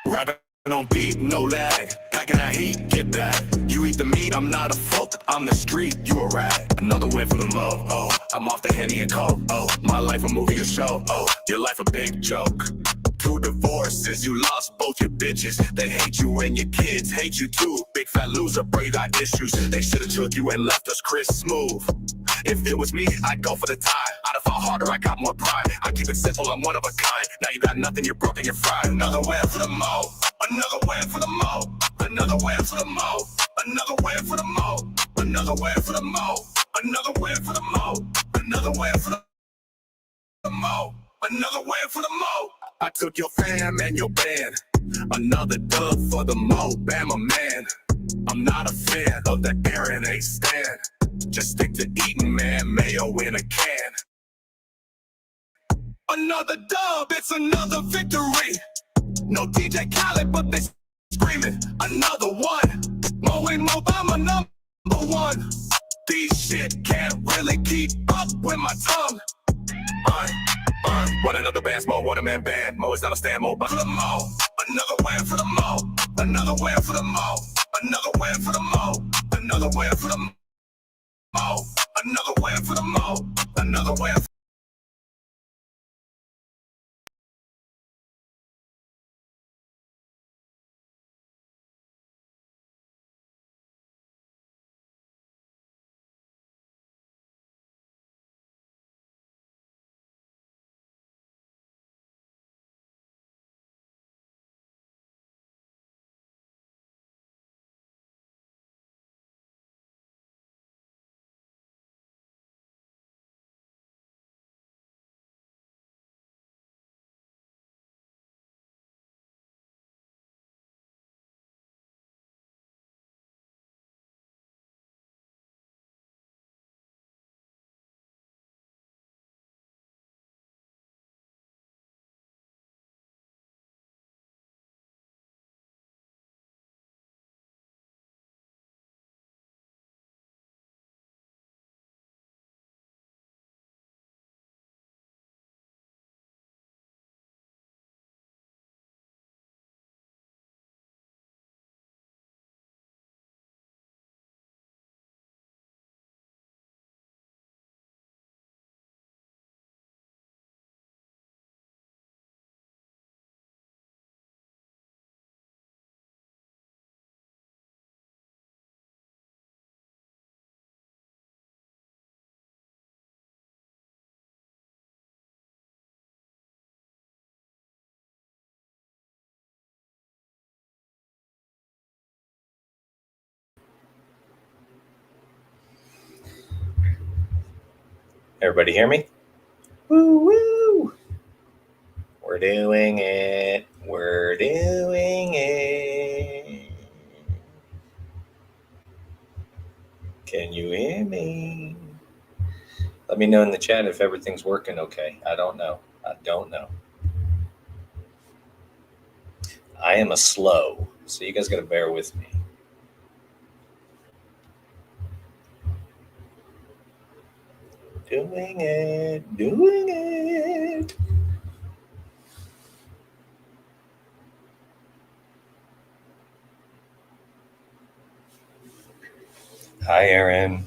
Rapping on beat, no lag. Packing that heat, get back. You eat the meat, I'm not a folk. I'm the street, you a rat. Another win for the mo. Oh, I'm off the Henny and Coke. Oh, my life a movie, a show. Oh, your life a big joke. 2 divorces, you lost both your bitches. They hate you and your kids hate you too. Big fat loser, bro, you got issues. They should've took you and left us Chris Smooth. If it was me, I'd go for the tie. I'd have fought harder, I got more pride. I keep it simple, I'm one of a kind. Now you got nothing, you're broke and you're fried. Another win for the mo. Another win for the mo. Another win for the mo. Another win for the mo. Another win for the mo. Another win for the mo. Another win for the mo. Another win for the mo. I took your fam and your band. Another dub for the mo. Bama man. I'm not a fan of the Aaron A stand. Just stick to eating, man. Mayo in a can. Another dub, it's another victory. No DJ Khaled, but they screaming. Another one. Mo and Obama number one. These shit can't really keep up with my tongue. Want another band, Mo, want a man band. Mo is not a stand, Mo, but for the Mo. Another win for the Mo. Another win for the Mo. Another win for the Mo. Another win for the Mo. Another win for the Mo. Another win. Everybody hear me? Woo woo! We're doing it. We're doing it. Can you hear me? Let me know in the chat if everything's working okay. I don't know. I am a slow, so you guys got to bear with me. Doing it. Hi, Aaron.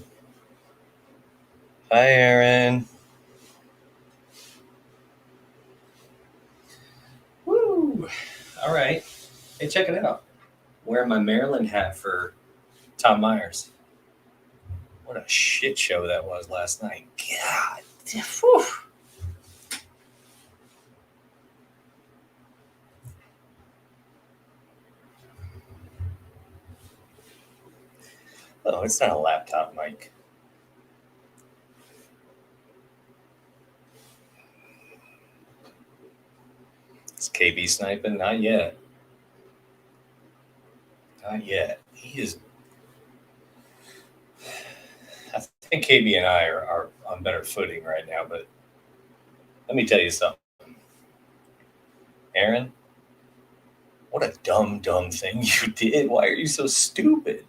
Woo! All right. Hey, check it out. Wearing my Maryland hat for Tom Myers. What a shit show that was last night. God. Whew. Oh, it's not a laptop mic. Is KB sniping? Not yet. He is. I think KB and I are on better footing right now, but let me tell you something. Aaron, what a dumb thing you did. Why are you so stupid?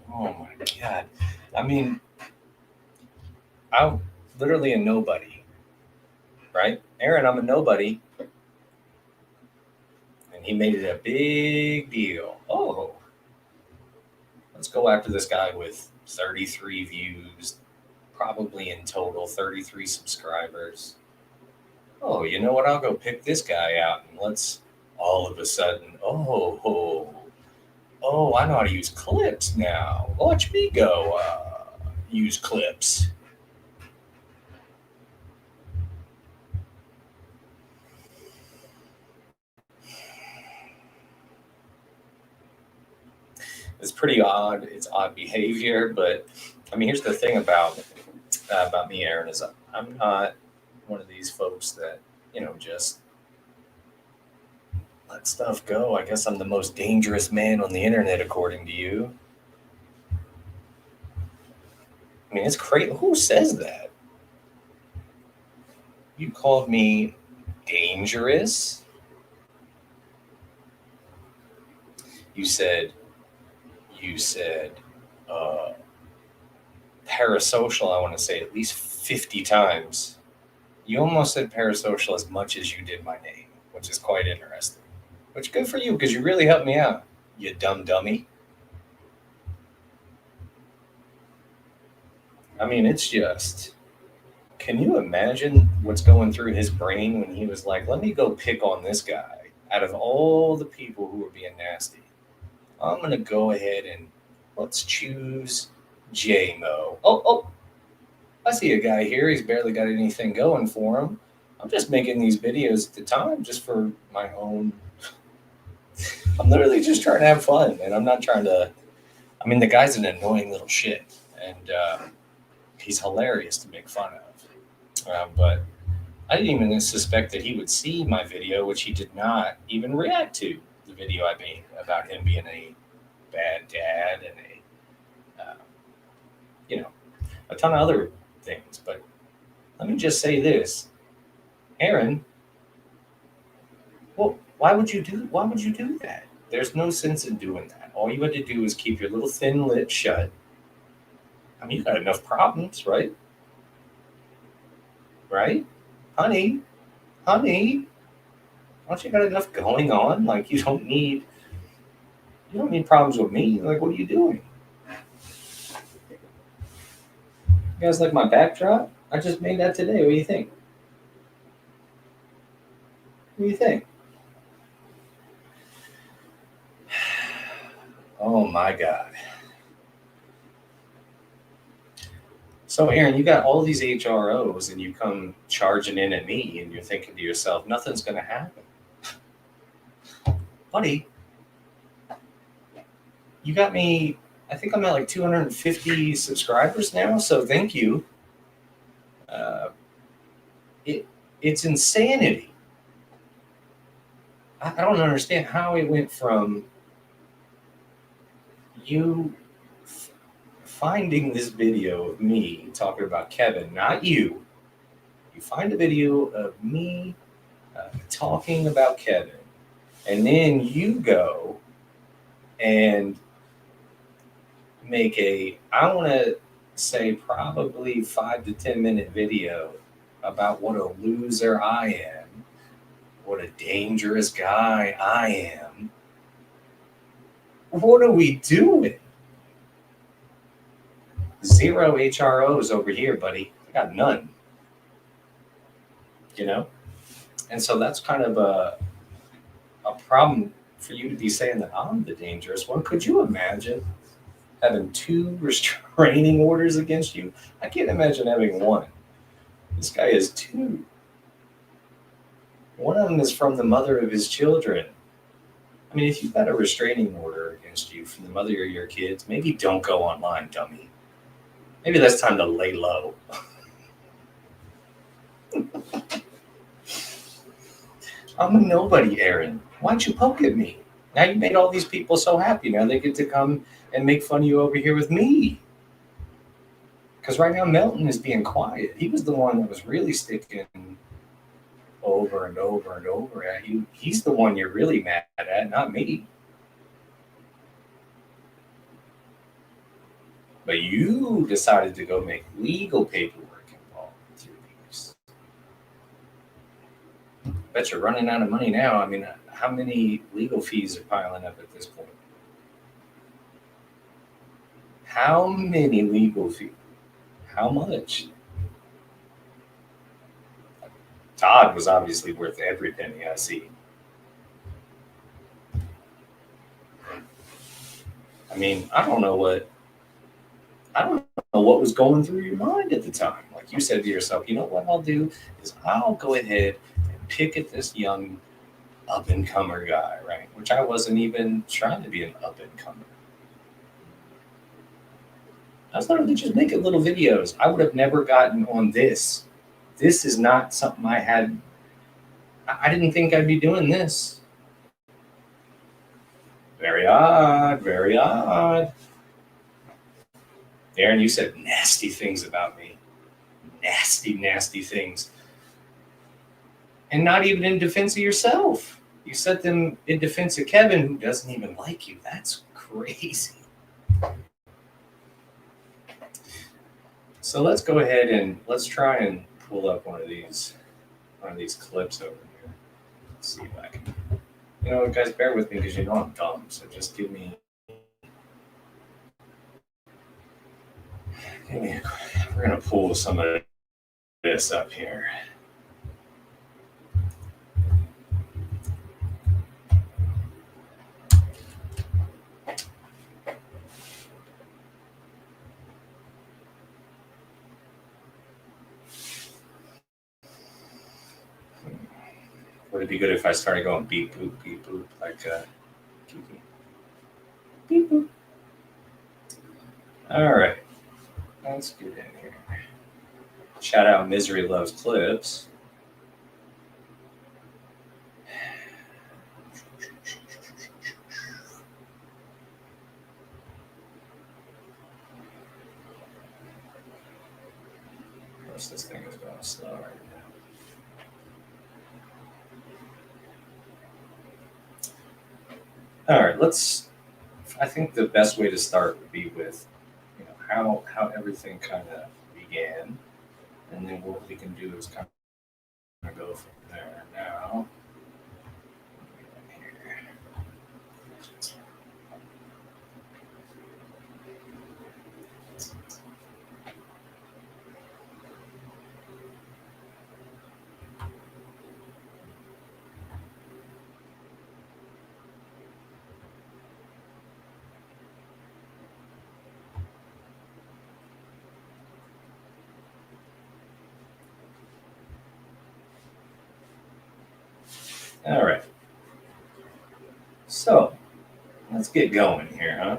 Oh my God. I mean, I'm literally a nobody, right? Aaron, I'm a nobody. And he made it a big deal. Oh, let's go after this guy with 33 views, probably in total 33 subscribers. Oh, you know what? I'll go pick this guy out and let's all of a sudden, I know how to use clips now. Watch me go use clips. It's pretty odd. It's odd behavior, but I mean, here's the thing about me, Aaron, is I'm not one of these folks that just let stuff go. I guess I'm the most dangerous man on the internet, according to you. I mean, it's crazy. Who says that? You called me dangerous. You said uh, parasocial. I want to say at least 50 times. You almost said parasocial as much as you did my name, which is quite interesting. Which good for you because you really helped me out. You dumb dummy. I mean, it's just. Can you imagine what's going through his brain when he was like, let me go pick on this guy out of all the people who were being nasty? I'm going to go ahead and let's choose JMO. Oh, I see a guy here. He's barely got anything going for him. I'm just making these videos at the time just for my own. I'm literally just trying to have fun, and I'm not trying to. I mean, the guy's an annoying little shit, and he's hilarious to make fun of. But I didn't even suspect that he would see my video, which he did not even react to the video I made about him being a bad dad and a ton of other things. But let me just say this, Aaron. Well, why would you do that? There's no sense in doing that. All you had to do is keep your little thin lips shut. I mean, you got enough problems, right? Right? Honey, don't you got enough going on? Like you don't need problems with me. Like what are you doing? You guys like my backdrop? I just made that today. What do you think? What do you think? Oh my God. So Aaron, you got all these HROs and you come charging in at me and you're thinking to yourself, nothing's gonna happen. Buddy, you got me, I think I'm at like 250 subscribers now, so thank you. It's insanity. I don't understand how it went from you finding this video of me talking about Kevin, not you. You find a video of me talking about Kevin, and then you go and make I want to say probably 5 to 10 minute video about what a loser I am, what a dangerous guy I am. What are we doing? 0 HROs over here, buddy. I got none. And so that's kind of a problem for you to be saying that I'm the dangerous one. Could you imagine having 2 restraining orders against you? I can't imagine having 1. This guy has 2. One of them is from the mother of his children. I mean, if you've got a restraining order against you from the mother of your kids, maybe don't go online, dummy. Maybe that's time to lay low. I'm a nobody, Aaron. Why'd you poke at me? Now you made all these people so happy. Now they get to come and make fun of you over here with me. Because right now Melton is being quiet. He was the one that was really sticking over and over and over at you. He's the one you're really mad at, not me. But you decided to go make legal paperwork involved with your piece. Bet you're running out of money now. I mean, how many legal fees are piling up at this point? How many legal fees? How much? Todd was obviously worth every penny I see. I mean, I don't know what was going through your mind at the time. Like you said to yourself, you know what I'll do is I'll go ahead and pick at this young up and comer guy, right? Which I wasn't even trying to be an up and comer. I was literally just making little videos. I would have never gotten on this. This is not something I had. I didn't think I'd be doing this. Very odd, very odd. Aaron, you said nasty things about me. Nasty, nasty things. And not even in defense of yourself. You said them in defense of Kevin, who doesn't even like you. That's crazy. So let's go ahead and let's try and pull up one of these clips over here. Let's see if I can. You know, guys, bear with me because you know I'm dumb. So just give me a. We're gonna pull some of this up here. Would it be good if I started going beep boop like Kiki? Beep boop. All right, let's get in here. Shout out Misery Loves Clips. Of course, this thing is going slow right now. All right, I think the best way to start would be with, how everything kind of began, and then what we can do is kind of go from there. Now, all right. So let's get going here, huh?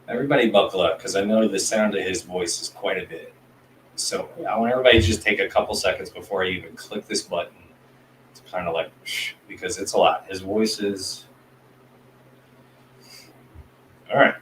Everybody buckle up because I know the sound of his voice is quite a bit. So I want everybody to just take a couple seconds before I even click this button to kind of like, because it's a lot. His voice is. All right.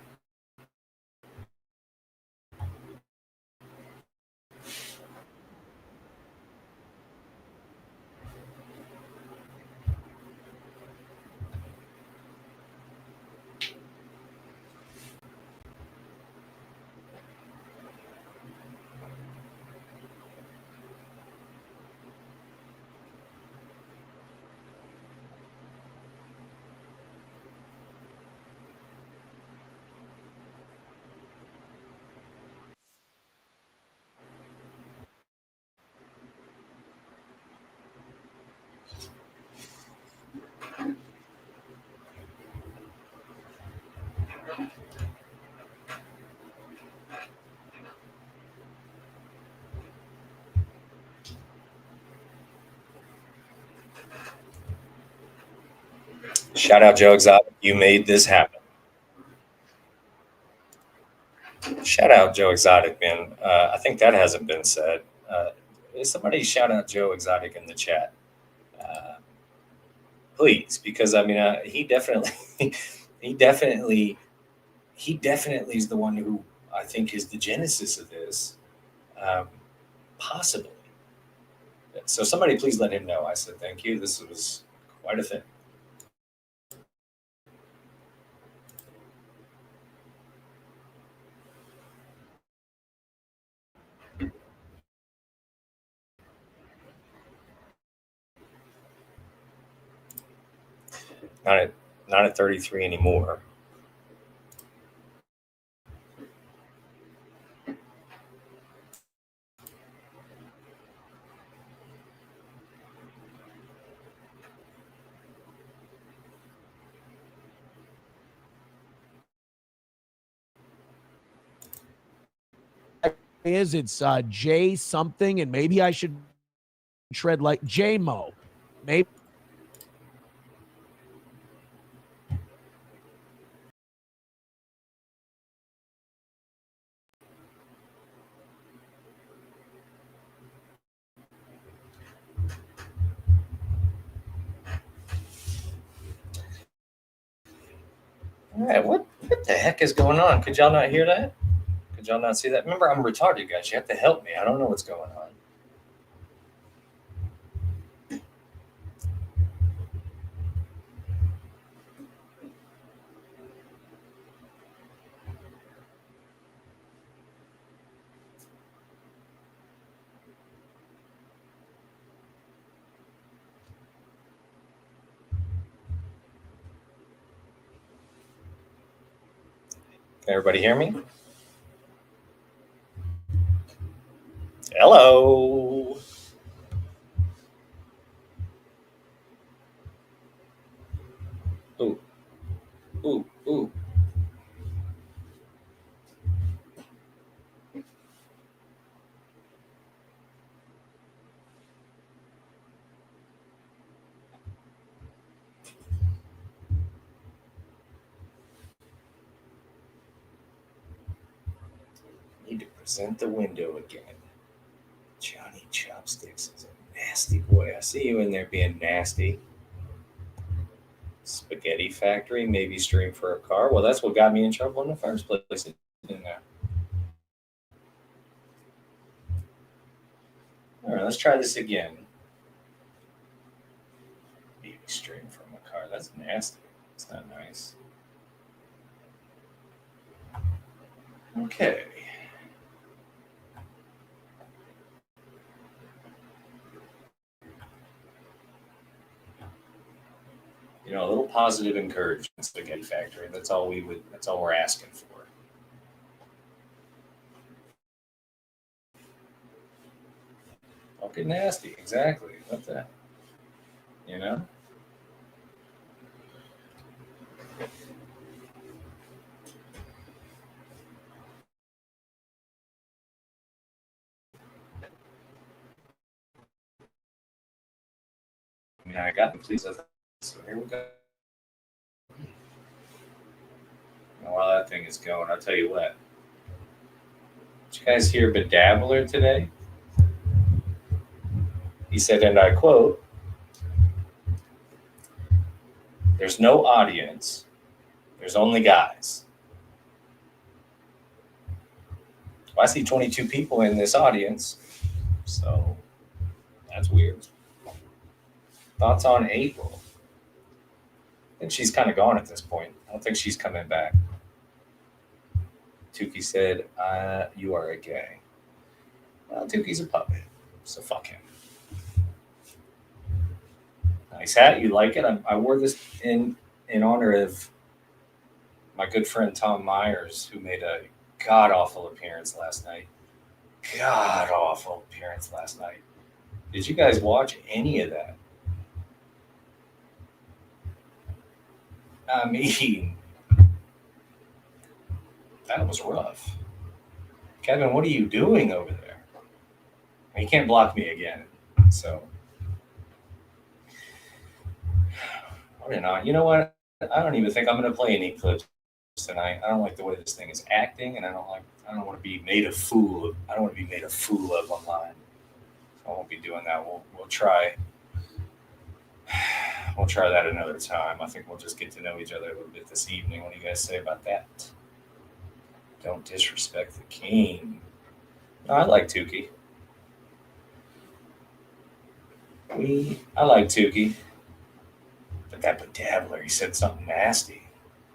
Shout out Joe Exotic. You made this happen. Shout out Joe Exotic, man. I think that hasn't been said. Somebody shout out Joe Exotic in the chat. Please, because I mean, he definitely He definitely is the one who I think is the genesis of this, um, possibly. So somebody please let him know. I said thank you. This was quite a thing. Not at 33 anymore. It's J something, and maybe I should tread like J Mo. Maybe All right, what the heck is going on? Could y'all not hear that? Could y'all not see that? Remember, I'm retarded, guys. You have to help me. I don't know what's going on. Can everybody hear me? Hello. Ooh, ooh, ooh. Need to present the window again. Johnny Chopsticks is a nasty boy. I see you in there being nasty. Spaghetti Factory, maybe stream for a car. Well, that's what got me in trouble in the first place. In there. All right, let's try this again. Maybe stream from a car. That's nasty. It's not nice. Okay. You know, a little positive encouragement, Spaghetti Factory. That's all we would. That's all we're asking for. Fucking nasty. Exactly. What the? You know. I mean, I got the please. So here we go. And while that thing is going, I'll tell you what. Did you guys hear Dabbler today? He said, and I quote, "There's no audience. There's only guys." Well, I see 22 people in this audience, so that's weird. Thoughts on April? I think she's kind of gone at this point. I don't think she's coming back. Tukey said, "You are a gay." Well, Tukey's a puppet, so fuck him. Nice hat. You like it? I wore this in honor of my good friend Tom Myers, who made a god awful appearance last night. God awful appearance last night. Did you guys watch any of that? I mean, that was rough. Kevin, what are you doing over there? He can't block me again. So, I don't know. You know what? I don't even think I'm going to play any clips tonight. I don't like the way this thing is acting, and I don't want to be made a fool of. I don't want to be made a fool of online. So I won't be doing that. We'll try. we'll try that another time. I think we'll just get to know each other a little bit this evening. What do you guys say about that? Don't disrespect the king. No, I like Tukey. I like Tukey. But that bedabbler, he said something nasty.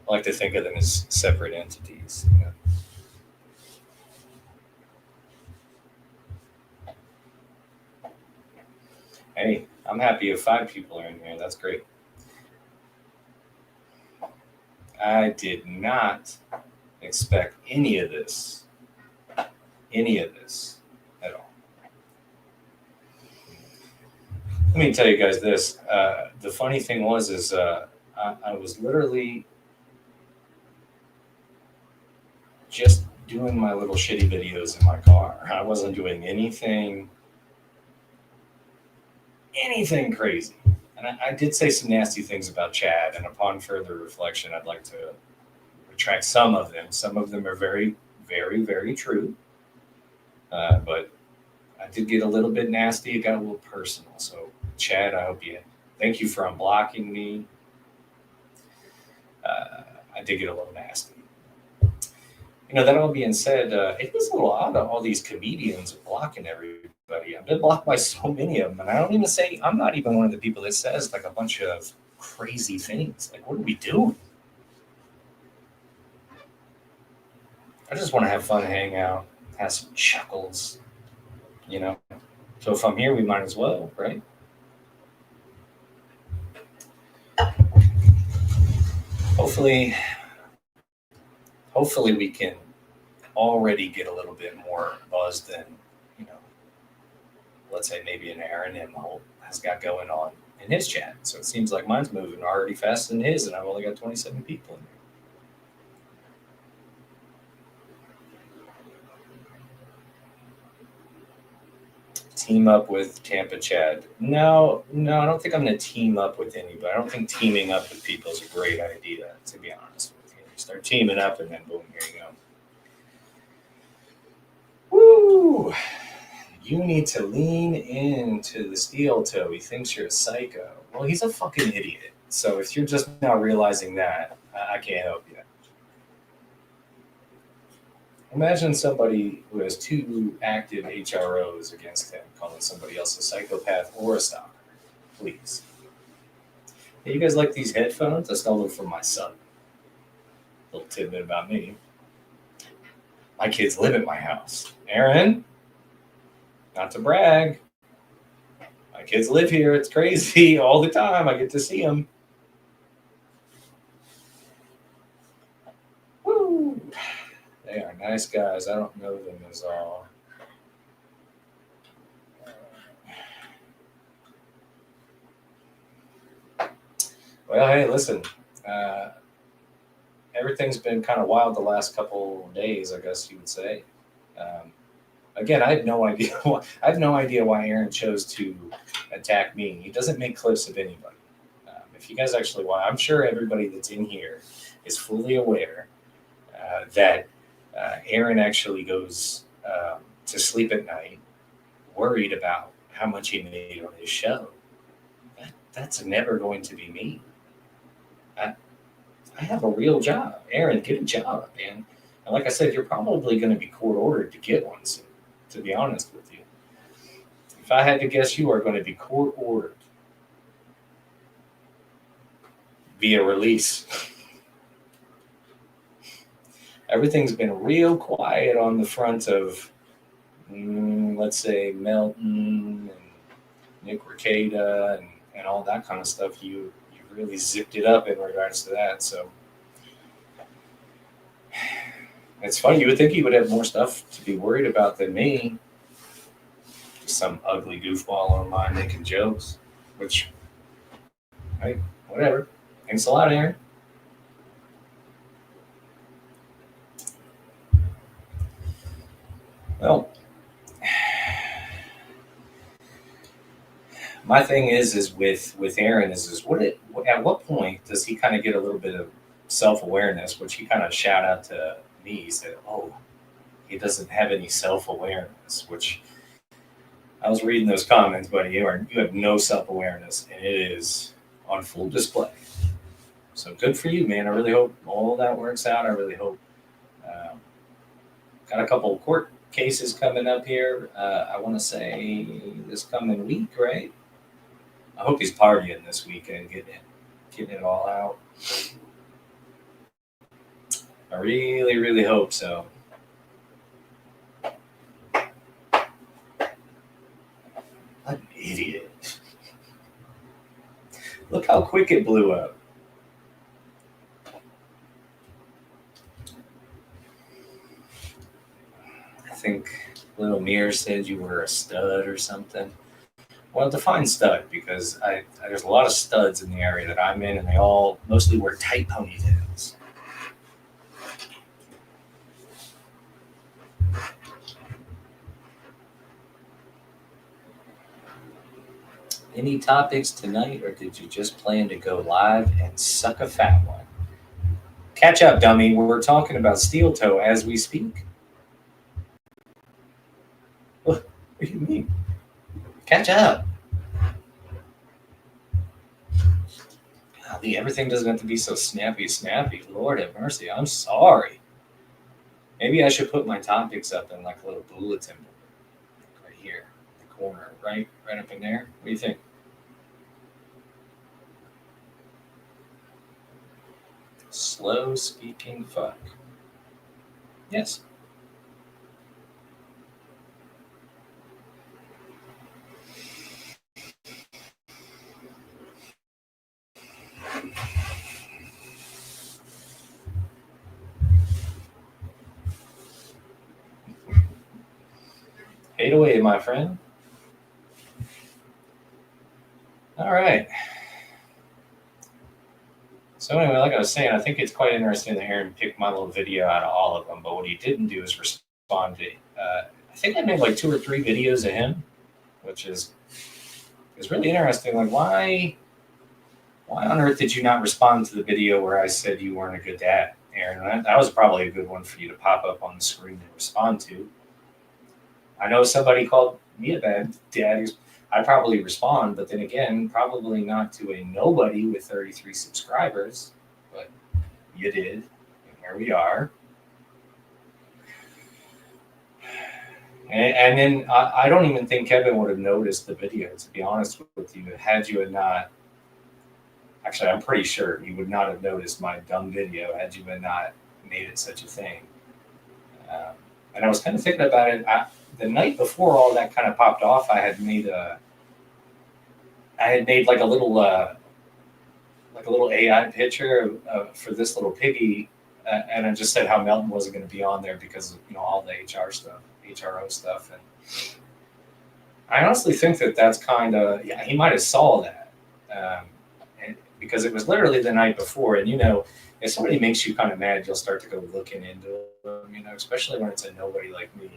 I like to think of them as separate entities. You know? Hey, I'm happy if 5 people are in here. That's great. I did not expect any of this at all. Let me tell you guys this. The funny thing was I was literally just doing my little shitty videos in my car. I wasn't doing anything crazy. And I did say some nasty things about Chad, and upon further reflection, I'd like to retract some of them. Some of them are very, very, very true. But I did get a little bit nasty. It got a little personal. So, Chad, thank you for unblocking me. I did get a little nasty. You know, that all being said, it is a little odd that all these comedians are blocking everybody. I've been blocked by so many of them, and I'm not even one of the people that says like a bunch of crazy things. Like, what are we doing? I just want to have fun, hang out, have some chuckles, you know. So if I'm here, we might as well, right? Hopefully we can already get a little bit more buzz than, you know, let's say maybe an Aaron Imholt has got going on in his chat. So it seems like mine's moving already faster than his, and I've only got 27 people in there. Team up with Tampa Chad. No, I don't think I'm going to team up with anybody. I don't think teaming up with people is a great idea, to be honest with you. You start teaming up, and then boom, here you go. Woo! You need to lean into the steel toe. He thinks you're a psycho. Well, he's a fucking idiot. So if you're just now realizing that, I can't help you. Imagine somebody who has 2 active HROs against him calling somebody else a psychopath or a stalker. Please. Hey, you guys like these headphones? I stole them from my son. Little tidbit about me. My kids live at my house. Aaron, not to brag. My kids live here. It's crazy all the time. I get to see them. Woo! They are nice guys. I don't know them as all. Well, hey, listen. Everything's been kind of wild the last couple days, I guess you would say. Again, I have no idea why Aaron chose to attack me. He doesn't make clips of anybody. If you guys actually want, I'm sure everybody that's in here is fully aware that Aaron actually goes to sleep at night worried about how much he made on his show. That's never going to be me. I have a real job. Aaron, get a job, man. And like I said, you're probably going to be court ordered to get one soon, to be honest with you. If I had to guess, you are going to be court ordered via release. Everything's been real quiet on the front of, let's say, Melton and Nick Rekieta and all that kind of stuff. You really zipped it up in regards to that. So it's funny. You would think he would have more stuff to be worried about than me. Just some ugly goofball online making jokes, which, hey, whatever. Thanks a lot, Aaron. Well, my thing is with Aaron is at what point does he kind of get a little bit of self-awareness, which he kind of shout out to me. He said, "Oh, he doesn't have any self-awareness," which I was reading those comments, buddy. You have no self-awareness, and it is on full display. So good for you, man. I really hope all that works out. I really hope. Got a couple of court cases coming up here. I want to say this coming week, right? I hope he's partying this weekend, getting it all out. I really, really hope so. What an idiot. Look how quick it blew up. I think Little Mirror said you were a stud or something. Well, define stud, because there's a lot of studs in the area that I'm in, and they all mostly wear tight ponytails. Any topics tonight, or did you just plan to go live and suck a fat one? Catch up, dummy. We're talking about steel toe as we speak. What do you mean? Catch up. Golly, everything doesn't have to be so snappy. Lord have mercy. I'm sorry. Maybe I should put my topics up in like a little bulletin board right here in the corner, right up in there. What do you think? Slow speaking fuck. Yes. Fade away, my friend. All right. So anyway, like I was saying, I think it's quite interesting that Aaron picked my little video out of all of them, but what he didn't do is respond to I think I made like 2 or 3 videos of him, which is really interesting. Like, why on earth did you not respond to the video where I said you weren't a good dad, Aaron? That was probably a good one for you to pop up on the screen and respond to. I know somebody called me a bad dad. I'd probably respond, but then again, probably not to a nobody with 33 subscribers, but you did, and here we are. And then I don't even think Kevin would have noticed the video, to be honest with you, had you had not. Actually, I'm pretty sure you would not have noticed my dumb video had you had not made it such a thing. And I was kind of thinking about it. The night before all that kind of popped off, I had made like a little AI picture for this little piggy, and I just said how Melton wasn't going to be on there because of, all the HRO stuff, and I honestly think that that's kind of he might have saw that, and because it was literally the night before, and if somebody makes you kind of mad, you'll start to go looking into them, especially when it's a nobody like me.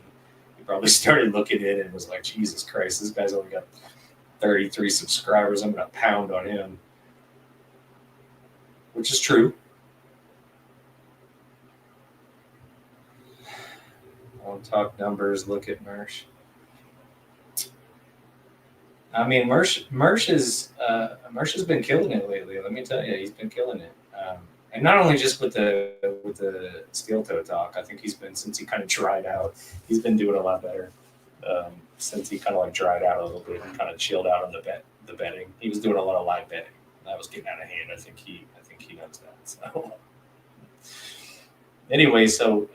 Probably started looking in and was like, Jesus Christ, this guy's only got 33 subscribers. I'm going to pound on him. Which is true. Won't talk numbers, look at Mersh. I mean, Mersh has been killing it lately. Let me tell you, he's been killing it. And not only just with the steel toe talk, I think since he kind of dried out, he's been doing a lot better. Since he kind of like dried out a little bit and kind of chilled out on the betting. He was doing a lot of live betting. That was getting out of hand. I think he knows that. So anyway, so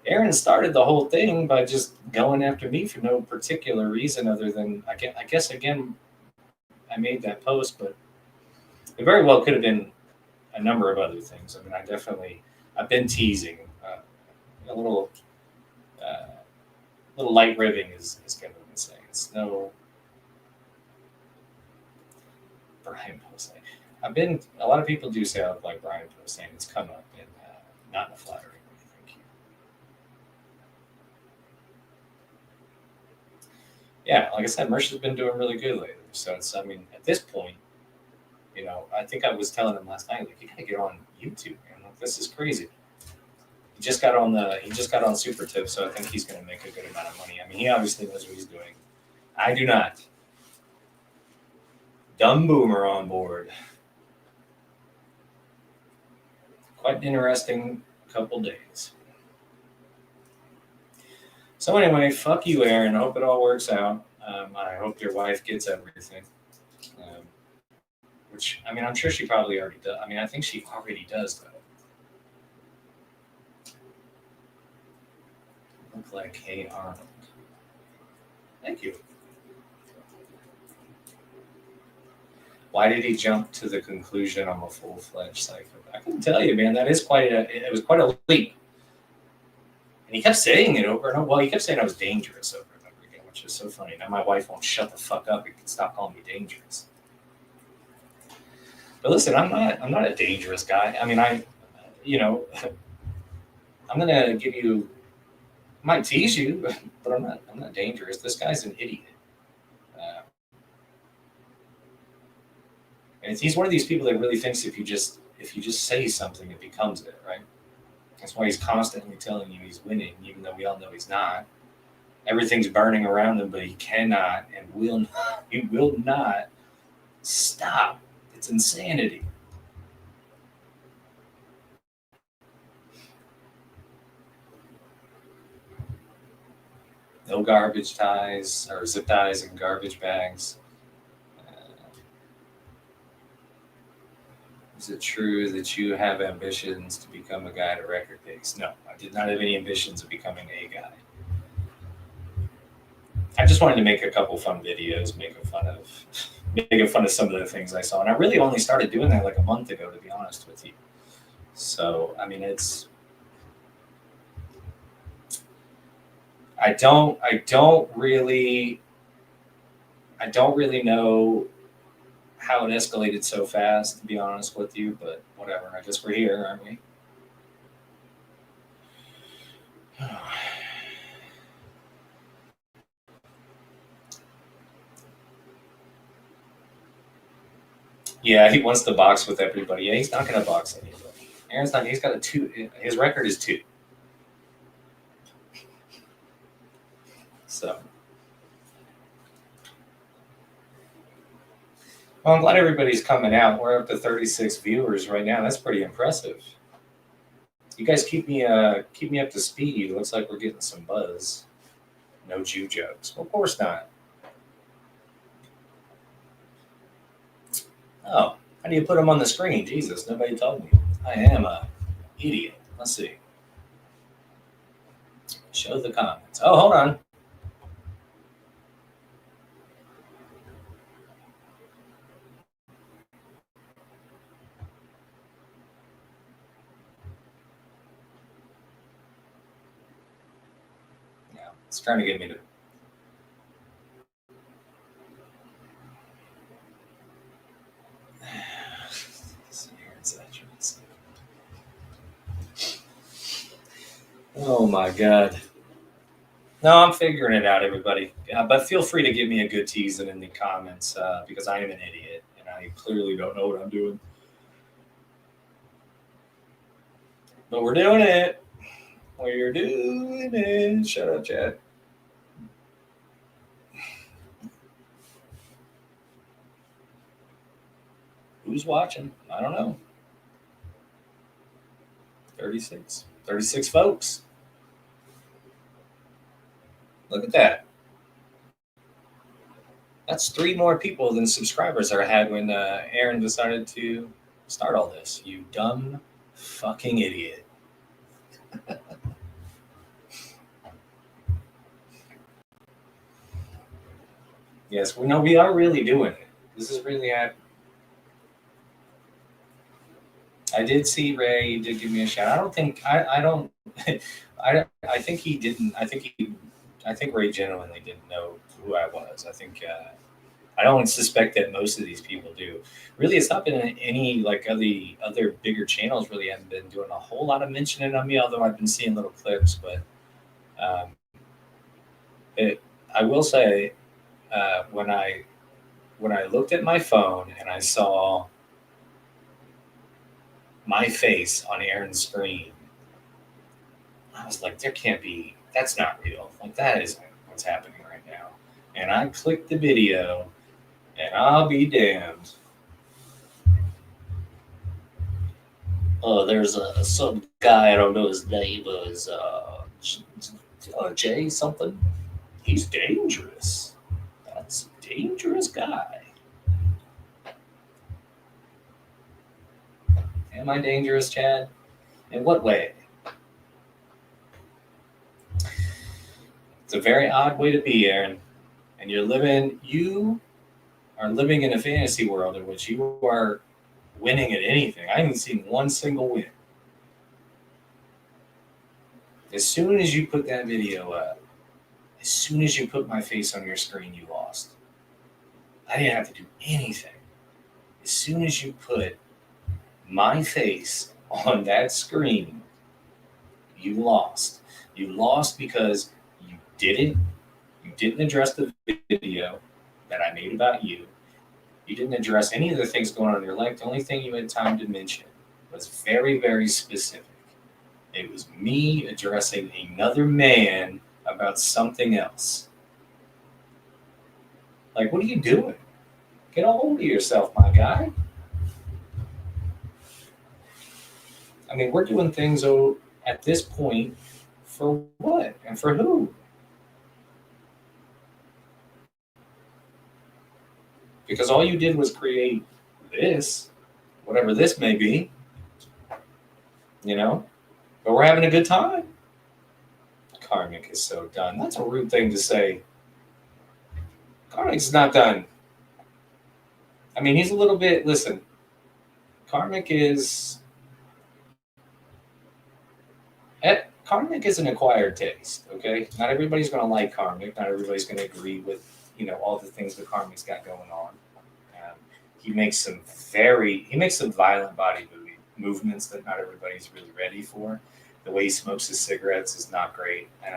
Aaron started the whole thing by just going after me for no particular reason other than I guess again I made that post, but it very well could have been a number of other things. I mean, I've been teasing. A little light ribbing is kind of insane. It's no Brian Posehn. A lot of people do say I look like Brian Posehn. It's come up in not in a flattering way. Thank you. Yeah, like I said, Mersh has been doing really good lately. So at this point, I think I was telling him last night, like, you gotta get on YouTube, man. Like, this is crazy. He just got on Super Tip, so I think he's gonna make a good amount of money. I mean, he obviously knows what he's doing. I do not. Dumb Boomer on board. Quite an interesting couple days. So anyway, fuck you, Aaron. Hope it all works out. I hope your wife gets everything. Which, I mean, I'm sure she probably already does. I mean, I think she already does, though. Look like Hey Arnold. Thank you. Why did he jump to the conclusion I'm a full-fledged psycho? I can tell you, man, it was quite a leap. And he kept saying it over and over. Well, he kept saying I was dangerous over and over again, which is so funny. Now my wife won't shut the fuck up and stop calling me dangerous. But listen, I'm not a dangerous guy. I mean, I'm gonna give you, I might tease you, but I'm not dangerous. This guy's an idiot. And he's one of these people that really thinks if you just say something, it becomes it, right? That's why he's constantly telling you he's winning, even though we all know he's not. Everything's burning around him, but he cannot and will not stop. It's insanity. No garbage ties or zip ties and garbage bags. Is it true that you have ambitions to become a guy at a record base? No, I did not have any ambitions of becoming a guy. I just wanted to make a couple fun videos, making fun of some of the things I saw. And I really only started doing that like a month ago, to be honest with you. So, I mean, I don't really know how it escalated so fast, to be honest with you, but whatever. I guess we're here, aren't we? Yeah, he wants to box with everybody. Yeah, he's not going to box anybody. Aaron's not. He's got a 2. His record is 2. So, well, I'm glad everybody's coming out. We're up to 36 viewers right now. That's pretty impressive. You guys keep me up to speed. Looks like we're getting some buzz. No Jew jokes. Well, of course not. Oh, how do you put them on the screen? Jesus, nobody told me. I am a idiot. Let's see. Show the comments. Oh, hold on. Yeah, it's trying to get me to. Oh my God. No, I'm figuring it out, everybody. But feel free to give me a good teasing in the comments because I am an idiot and I clearly don't know what I'm doing. But we're doing it. We're doing it. Shut up, Chad. Who's watching? I don't know. 36 folks. Look at that. That's 3 more people than subscribers I had when Aaron decided to start all this. You dumb fucking idiot. Yes, we are really doing it. This is really happening. I did see Ray. He did give me a shout. I don't think I don't. I think he didn't. I think Ray genuinely didn't know who I was. I don't suspect that most of these people do. Really, it's not been any like other bigger channels. Really haven't been doing a whole lot of mentioning on me. Although I've been seeing little clips, but I will say when I looked at my phone and I saw my face on Aaron's screen, I was like, there can't be, that's not real. Like, that isn't what's happening right now. And I clicked the video, And I'll be damned. There's some guy, I don't know his name, is Jay something. He's dangerous. That's a dangerous guy. Am I dangerous, Chad? In what way? It's a very odd way to be, Aaron. And you are living in a fantasy world in which you are winning at anything. I haven't seen one single win. As soon as you put that video up, as soon as you put my face on your screen, you lost. I didn't have to do anything. As soon as you put my face on that screen, you lost. You lost because you didn't address the video that I made about you. You didn't address any of the things going on in your life. The only thing you had time to mention was very, very specific. It was me addressing another man about something else. Like, what are you doing? Get a hold of yourself, my guy. I mean, we're doing things at this point for what and for who? Because all you did was create this, whatever this may be, but we're having a good time. Karmic is so done. That's a rude thing to say. Karmic's not done. I mean, he's a little bit, listen, Karmic is an acquired taste, okay? Not everybody's going to like Karmic. Not everybody's going to agree with, all the things that Karmic's got going on. He makes some violent body movements that not everybody's really ready for. The way he smokes his cigarettes is not great. And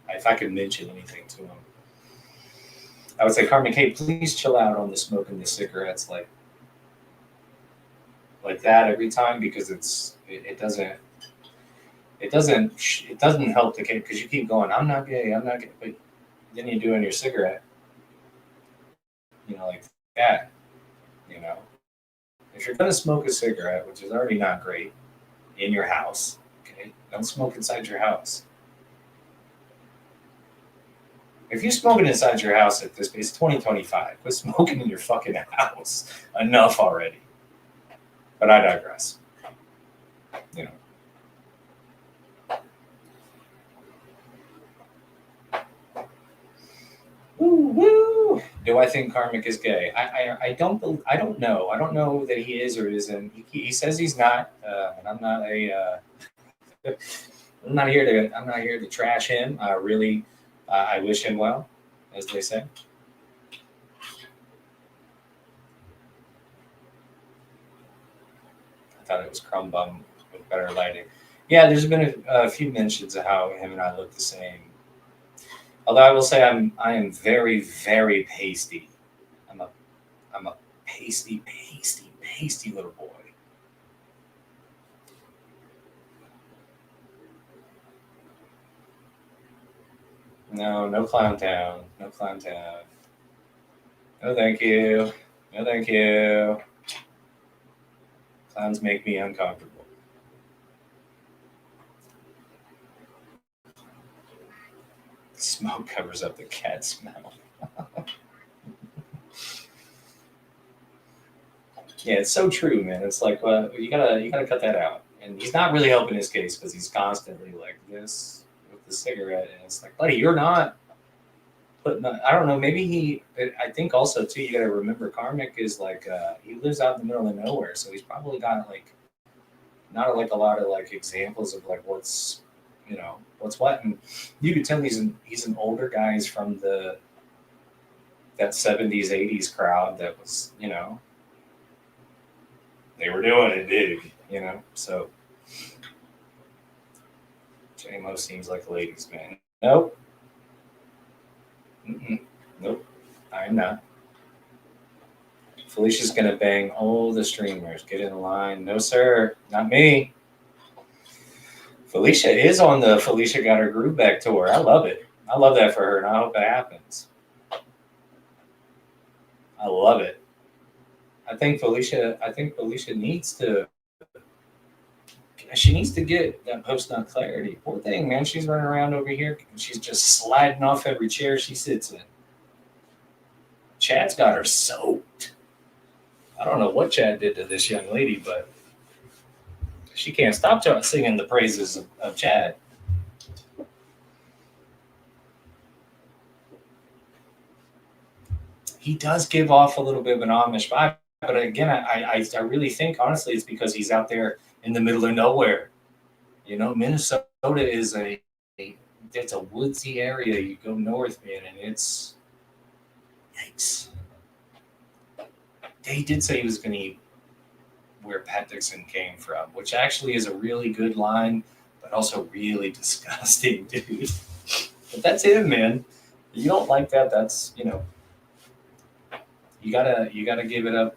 if I could mention anything to him, I would say, Karmic, hey, please chill out on the smoking the cigarettes like that every time, because it doesn't help the kid, because you keep going, I'm not gay, but then you do in your cigarette, like that, If you're gonna smoke a cigarette, which is already not great, in your house, okay, don't smoke inside your house. If you're smoking inside your house at this, it's 2025. Quit smoking in your fucking house. Enough already. But I digress. Woo woo. Do I think Karmic is gay? I don't know. I don't know that he is or isn't. He says he's not, and I'm not I'm not here to trash him. I wish him well, as they say. I thought it was Crumb Bum with better lighting. Yeah, there's been a few mentions of how him and I look the same. Although I will say I am very, very pasty. I'm a pasty little boy. No Clown Town. No Clown Town. No thank you. No thank you. Clowns make me uncomfortable. Smoke covers up the cat smell. Yeah, it's so true, man. It's like, you gotta cut that out. And he's not really helping his case because he's constantly like this with the cigarette, and it's like, buddy, you're not putting. I don't know. Maybe I think also too, you gotta remember, Karmic is like he lives out in the middle of nowhere, so he's probably got like not like a lot of like examples of like what's what, and you could tell he's an older guy. He's from that 70s 80s crowd that was they were doing it big, so J-Mo seems like a ladies man. Nope. Nope, I am not. Felicia's gonna bang all the streamers. Get in line. No sir, not me. Felicia is on the Felicia Got Her Groove Back tour. I love it. I love that for her, and I hope it happens. I love it. I think Felicia needs to. She needs to get that post nut clarity. Poor thing, man. She's running around over here. She's just sliding off every chair she sits in. Chad's got her soaked. I don't know what Chad did to this young lady, but she can't stop singing the praises of Chad. He does give off a little bit of an Amish vibe, but again, I really think honestly it's because he's out there in the middle of nowhere. You know, Minnesota is it's a woodsy area. You go north, man, and it's yikes. He did say he was going to eat where Pat Dixon came from, which actually is a really good line, but also really disgusting, dude. But that's him, man. You don't like that? That's you gotta give it up.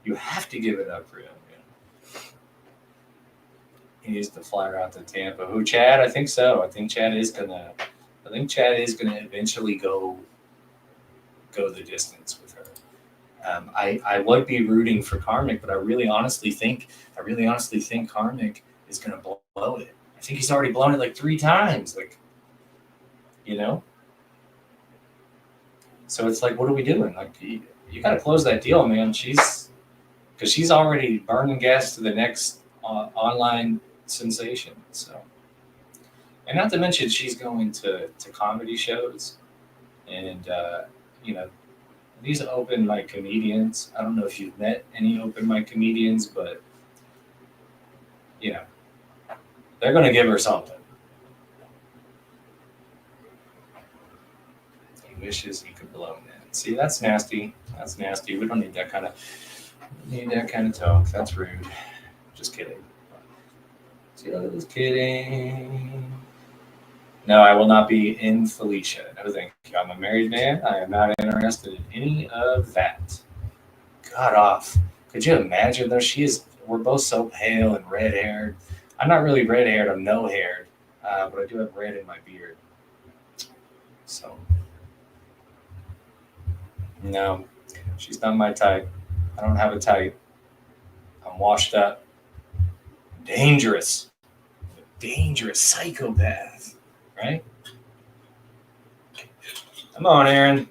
You have to give it up for him. Man. He needs to fly her out to Tampa. Who, Chad? I think so. I think Chad is gonna eventually go the distance with her. I would be rooting for Karmic, but I really honestly think Karmic is gonna blow it. I think he's already blown it like 3 times. So it's like, what are we doing? Like, you got to close that deal, man. She's already burning gas to the next online sensation. So, and not to mention, she's going to comedy shows, and these open mic comedians. I don't know if you've met any open mic comedians, but they're going to give her something. Wishes he could blow in. See, that's nasty. That's nasty. We don't need that kind of talk. That's rude. Just kidding. Just kidding. No, I will not be in Felicia. No, thank you. I'm a married man. I am not interested in any of that. God off. Could you imagine though? We're both so pale and red haired. I'm not really red haired. I'm no haired, but I do have red in my beard. So. No, she's not my type. I don't have a type. I'm washed up. Dangerous. Dangerous psychopath. Right? Come on, Aaron.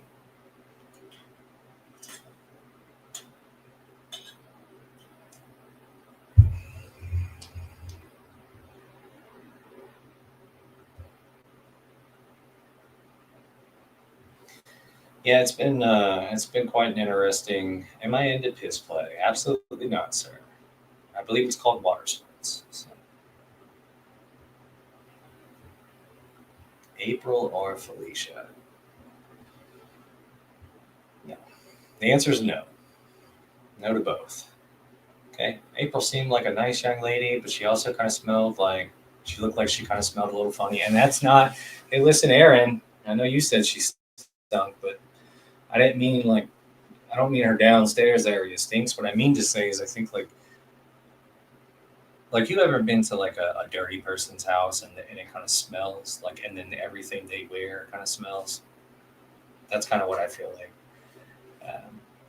Yeah, it's been quite an interesting. Am I into piss play? Absolutely not, sir. I believe it's called water sports. So. April or Felicia? No. The answer is no. No to both. Okay. April seemed like a nice young lady, but she also kind of smelled like she looked like she kind of smelled a little funny. And that's not. Hey, listen, Aaron. I know you said she stunk, but I didn't mean I don't mean her downstairs area stinks. What I mean to say is I think like you ever been to like a dirty person's house and it kind of smells like, and then everything they wear kind of smells. That's kind of what I feel like.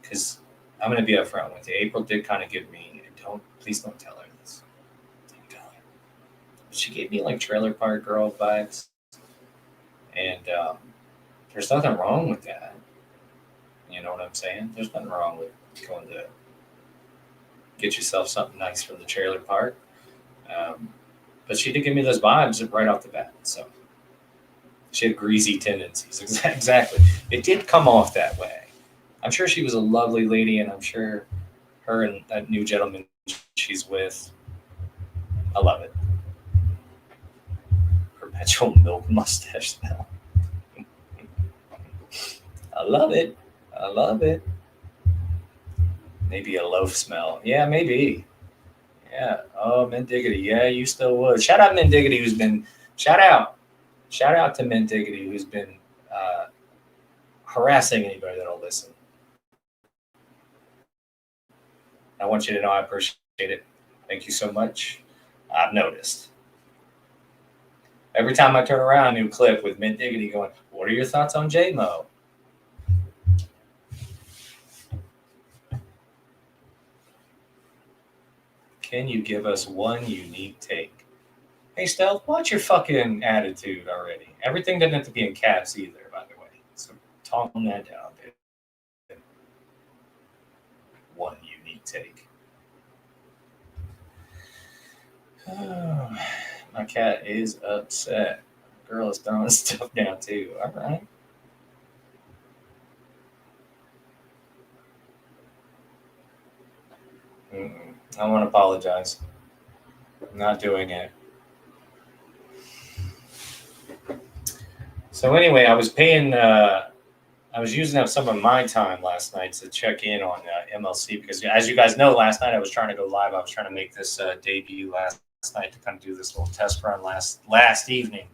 Because I'm going to be upfront with you. April did kind of give me, please don't tell her this. Don't tell her. She gave me like Trailer Park Girl vibes. And there's nothing wrong with that. You know what I'm saying? There's nothing wrong with going to get yourself something nice from the trailer park. But she did give me those vibes right off the bat. So she had greasy tendencies. Exactly. It did come off that way. I'm sure she was a lovely lady, and I'm sure her and that new gentleman she's with, I love it. Perpetual milk mustache smell. I love it. I love it. Maybe a loaf smell. Yeah, maybe. Yeah. Oh, Mint Diggity. Yeah, you still would. Shout out Mint Diggity, who's been. Shout out to Mint Diggity, who's been harassing anybody that'll listen. I want you to know I appreciate it. Thank you so much. I've noticed. Every time I turn around, a new clip with Mint Diggity going, "What are your thoughts on J-Mo?" Can you give us one unique take? Hey, Stealth, what's your fucking attitude already? Everything doesn't have to be in caps either, by the way. So tone that down, dude. One unique take. Oh, my cat is upset. The girl is throwing stuff down too. All right. I want to apologize. I'm not doing it. So anyway, I was using up some of my time last night to check in on MLC because, as you guys know, last night I was trying to go live. I was trying to make this debut last night to kind of do this little test run last evening,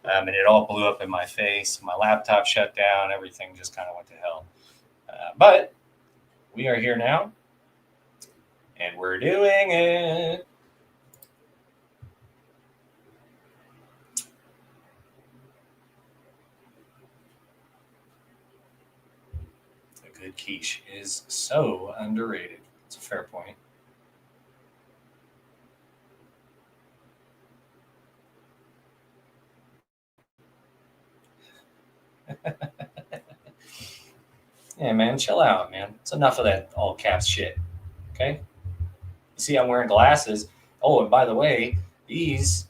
and it all blew up in my face. My laptop shut down. Everything just kind of went to hell. But we are here now, and we're doing it. A good quiche is so underrated. It's a fair point. Yeah, man, chill out, man. It's enough of that all caps shit. Okay? You see, I'm wearing glasses. Oh, and by the way, these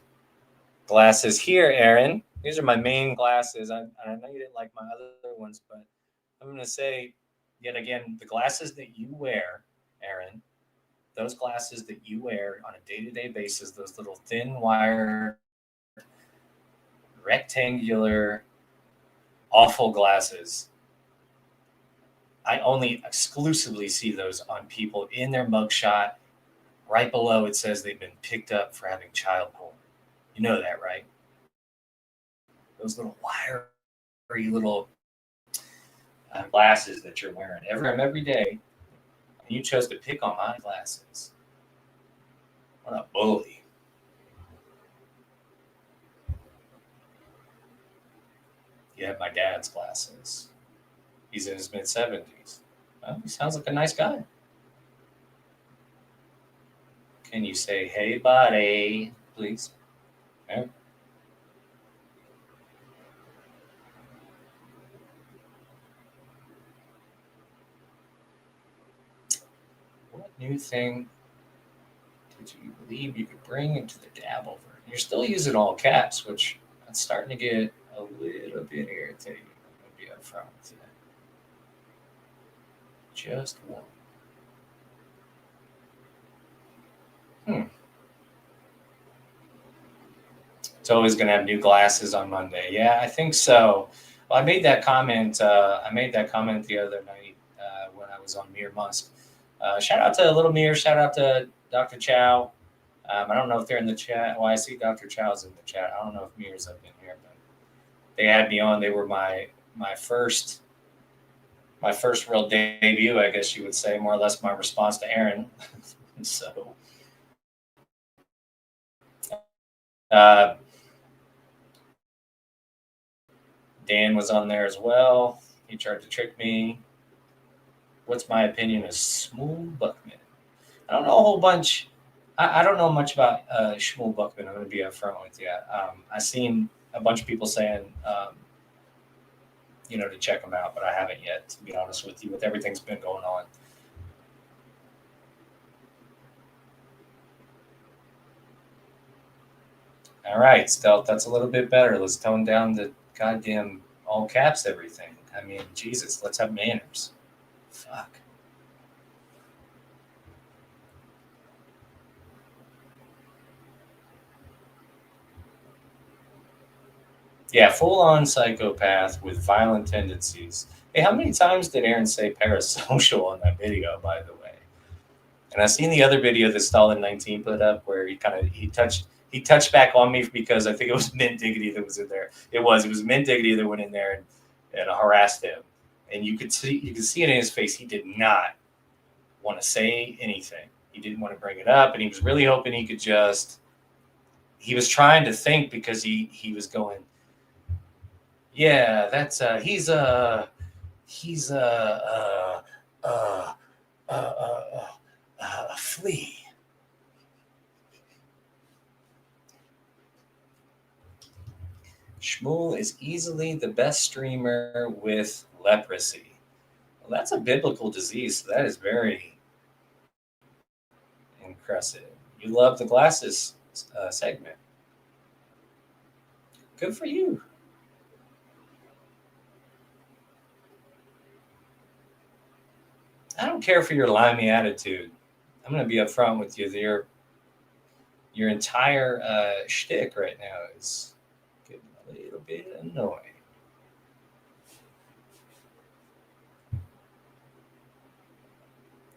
glasses here, Aaron, these are my main glasses. I know you didn't like my other ones, but I'm going to say, yet again, the glasses that you wear, Aaron, those glasses that you wear on a day-to-day basis, those little thin wire, rectangular, awful glasses, I only exclusively see those on people in their mugshot. Right below it says they've been picked up for having child porn. You know that, right? Those little wiry little glasses that you're wearing every day. And you chose to pick on my glasses. What a bully. You have my dad's glasses. He's in his mid-70s. Well, he sounds like a nice guy. Can you say, hey, buddy, please? Yeah. What new thing did you believe you could bring into the Dabbleverse? You're still using all caps, which I'm starting to get a little bit irritating. I'm going to be upfront with you. Just one. It's always going to have new glasses on Monday. Yeah, I think so. Well, I made that comment. I made that comment the other night when I was on Mir Musk. Shout out to Little Mir. Shout out to Dr. Chow. I don't know if they're in the chat. Well, I see Dr. Chow's in the chat. I don't know if Mir's up in here, but they had me on. They were my first real debut, I guess you would say, more or less my response to Aaron. So. Dan was on there as well. He tried to trick me. What's my opinion of Shmuel Buckman? I don't know a whole bunch. I don't know much about Shmuel Buckman. I'm going to be upfront with you. I've seen a bunch of people saying, to check him out, but I haven't yet, to be honest with you, with everything's been going on. All right, Stealth, that's a little bit better. Let's tone down the goddamn all caps everything. I mean, Jesus, let's have manners. Fuck. Yeah, full-on psychopath with violent tendencies. Hey, how many times did Aaron say parasocial on that video, by the way? And I've seen the other video that Stalin19 put up where he touched back on me because I think it was Mint Diggity that was in there. It was Mint Diggity that went in there and harassed him. And you could see it in his face. He did not want to say anything. He didn't want to bring it up, and he was really hoping he could just. He was trying to think because he was going. Yeah, that's he's a flea. Shmuel is easily the best streamer with leprosy. Well, that's a biblical disease. So that is very impressive. You love the glasses segment. Good for you. I don't care for your limey attitude. I'm going to be upfront with you. Your entire shtick right now is getting a little bit annoying.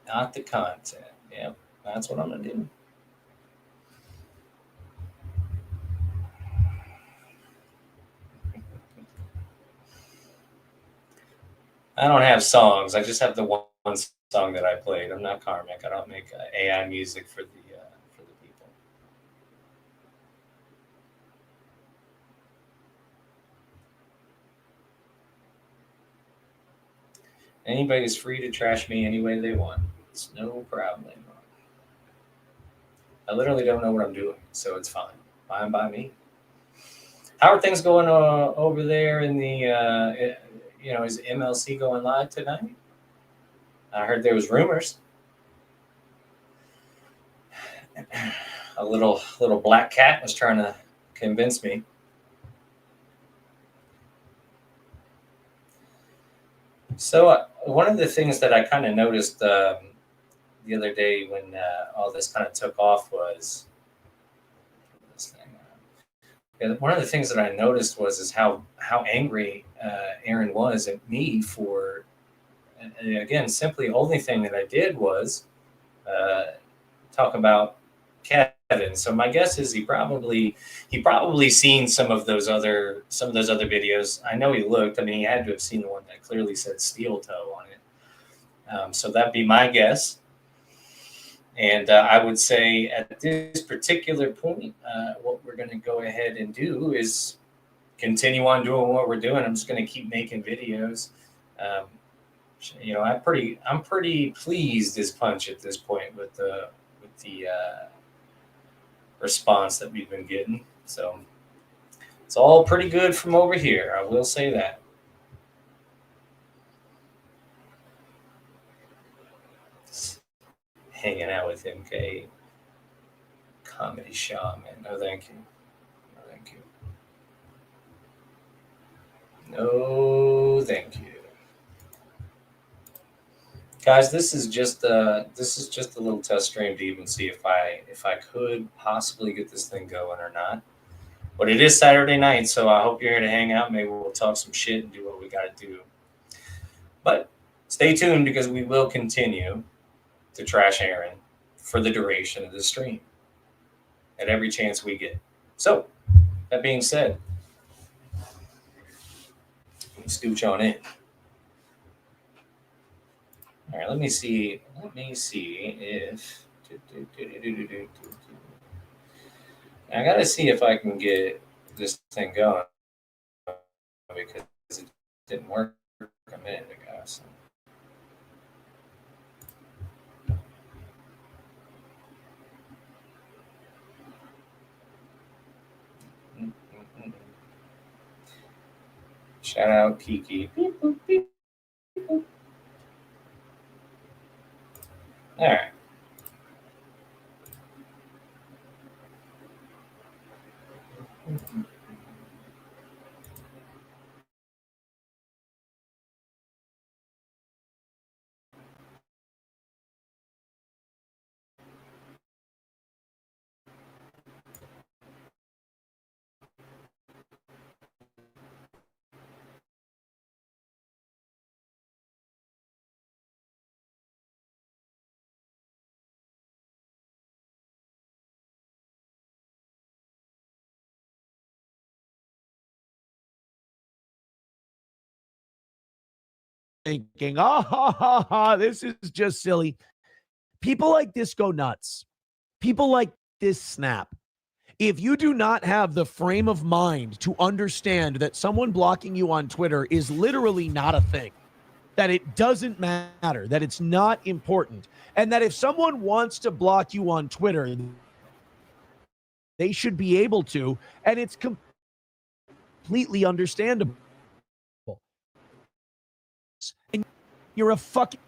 Not the content. Yep, that's what I'm going to do. I don't have songs. I just have the one song that I played. I'm not Karmic. I don't make AI music for the people. Anybody's free to trash me any way they want. It's no problem. I literally don't know what I'm doing, so it's fine. Fine by me. How are things going over there in the? Is MLC going live tonight? I heard there was rumors. A little black cat was trying to convince me. So one of the things that I kind of noticed the other day when all this kind of took off was this thing. One of the things that I noticed was how angry Aaron was at me for, and again, simply the only thing that I did was talk about Kevin. So my guess is he probably seen some of those other videos. I know he looked. I mean, he had to have seen the one that clearly said steel toe on it. So that'd be my guess. And I would say at this particular point, what we're going to go ahead and do is continue on doing what we're doing. I'm just going to keep making videos. I'm pretty pleased as punch at this point with the response that we've been getting. So it's all pretty good from over here. I will say that. Hanging out with MK Comedy Shaman. No, thank you. No, thank you. No, thank you. Guys, this is just a little test stream to even see if I could possibly get this thing going or not. But it is Saturday night, so I hope you're here to hang out. Maybe we'll talk some shit and do what we got to do. But stay tuned because we will continue to trash Aaron for the duration of the stream at every chance we get. So, that being said, let's scooch on in. All right, let me see if I gotta see if I can get this thing going because it didn't work a minute ago. So. Shout out Kiki. Beep, boop, beep, boop. All right. Thinking, this is just silly. People like this go nuts. People like this snap. If you do not have the frame of mind to understand that someone blocking you on Twitter is literally not a thing, that it doesn't matter, that it's not important, and that if someone wants to block you on Twitter, they should be able to, and it's completely understandable. And you're a fucking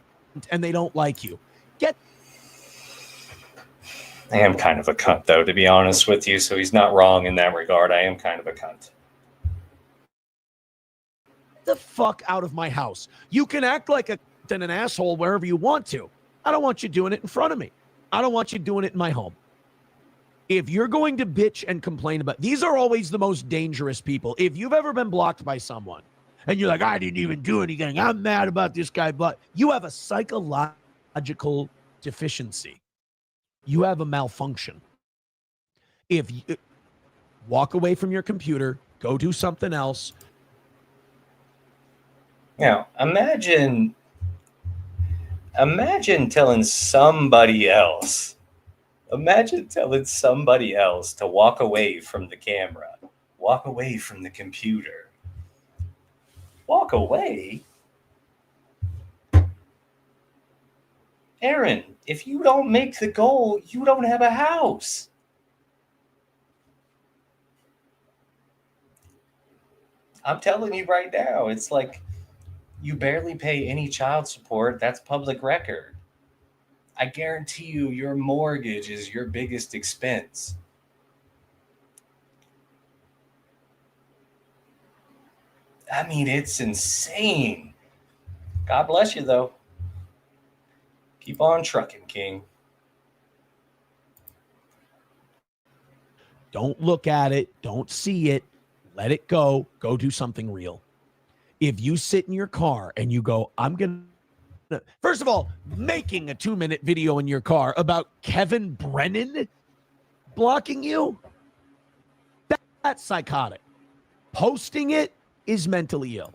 and they don't like you. Get I am kind of a cunt, though, to be honest with you, so he's not wrong in that regard. I am kind of a cunt. the fuck out of my house. You can act like an asshole wherever you want to. I don't want you doing it in front of me. I don't want you doing it in my home. If you're going to bitch and complain about, these are always the most dangerous people. If you've ever been blocked by someone and you're like, I didn't even do anything, I'm mad about this guy, but you have a psychological deficiency. You have a malfunction. If you walk away from your computer, go do something else. Now, imagine telling somebody else. Imagine telling somebody else to walk away from the camera, walk away from the computer. Walk away? Aaron, if you don't make the goal, you don't have a house. I'm telling you right now, it's like you barely pay any child support. That's public record. I guarantee you your mortgage is your biggest expense. I mean, it's insane. God bless you, though. Keep on trucking, King. Don't look at it. Don't see it. Let it go. Go do something real. If you sit in your car and you go, I'm going to, first of all, making a 2-minute video in your car about Kevin Brennan blocking you, that's psychotic. Posting it is mentally ill.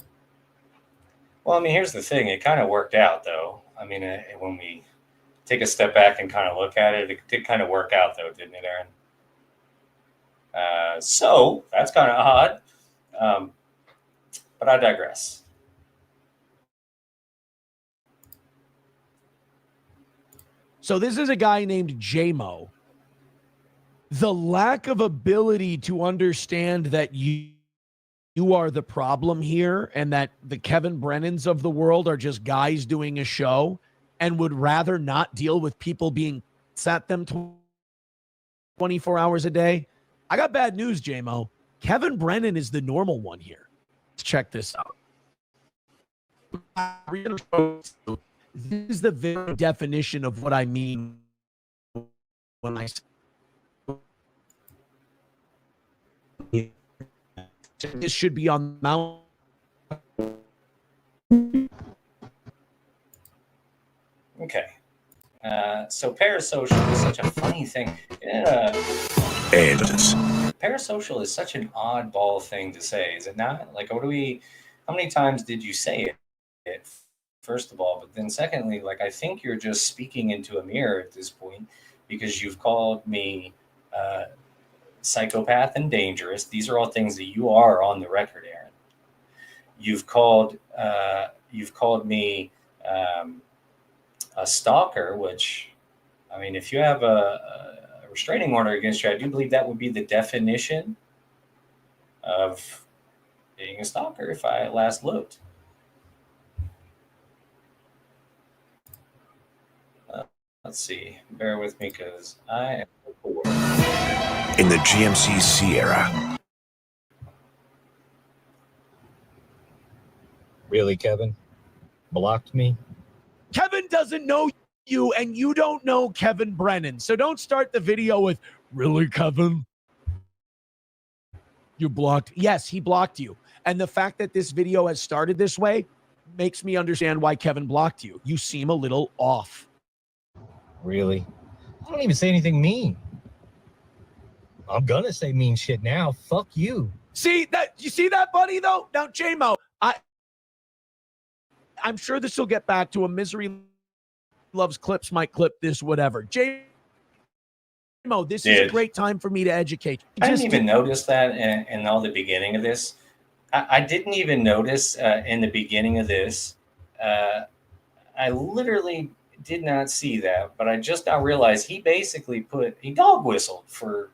Well, I mean, here's the thing. It kind of worked out, though. I mean, when we take a step back and kind of look at it, it did kind of work out, though, didn't it, Aaron? So that's kind of odd. But I digress. So this is a guy named JMO. The lack of ability to understand that you are the problem here and that the Kevin Brennans of the world are just guys doing a show and would rather not deal with people being at them 24 hours a day. I got bad news, JMO. Kevin Brennan is the normal one here. Let's check this out. This is the very definition of what I mean when I say this should be on Mount. Okay. So parasocial is such a funny thing. Evidence. Parasocial is such an oddball thing to say, is it not? Like, how many times did you say it, first of all? But then secondly, like, I think you're just speaking into a mirror at this point because you've called me psychopath and dangerous. These are all things that you are on the record, Aaron. You've called me a stalker, which, I mean, if you have a restraining order against you, I do believe that would be the definition of being a stalker if I last looked. Let's see. Bear with me because I am poor. In the GMC Sierra. Really, Kevin? Blocked me? Kevin doesn't know you and you don't know Kevin Brennan. So don't start the video with, really, Kevin? You blocked. Yes, he blocked you. And the fact that this video has started this way makes me understand why Kevin blocked you. You seem a little off. Really? I don't even say anything mean. I'm gonna say mean shit now. Fuck you. See that? You see that, buddy, though? Now, JMO, I'm sure this will get back to a Misery Loves Clips, might clip this, whatever. JMO, this is a great time for me to educate you. I didn't even notice that in all the beginning of this. I didn't even notice in the beginning of this. I literally did not see that, but I just now realized he dog whistled for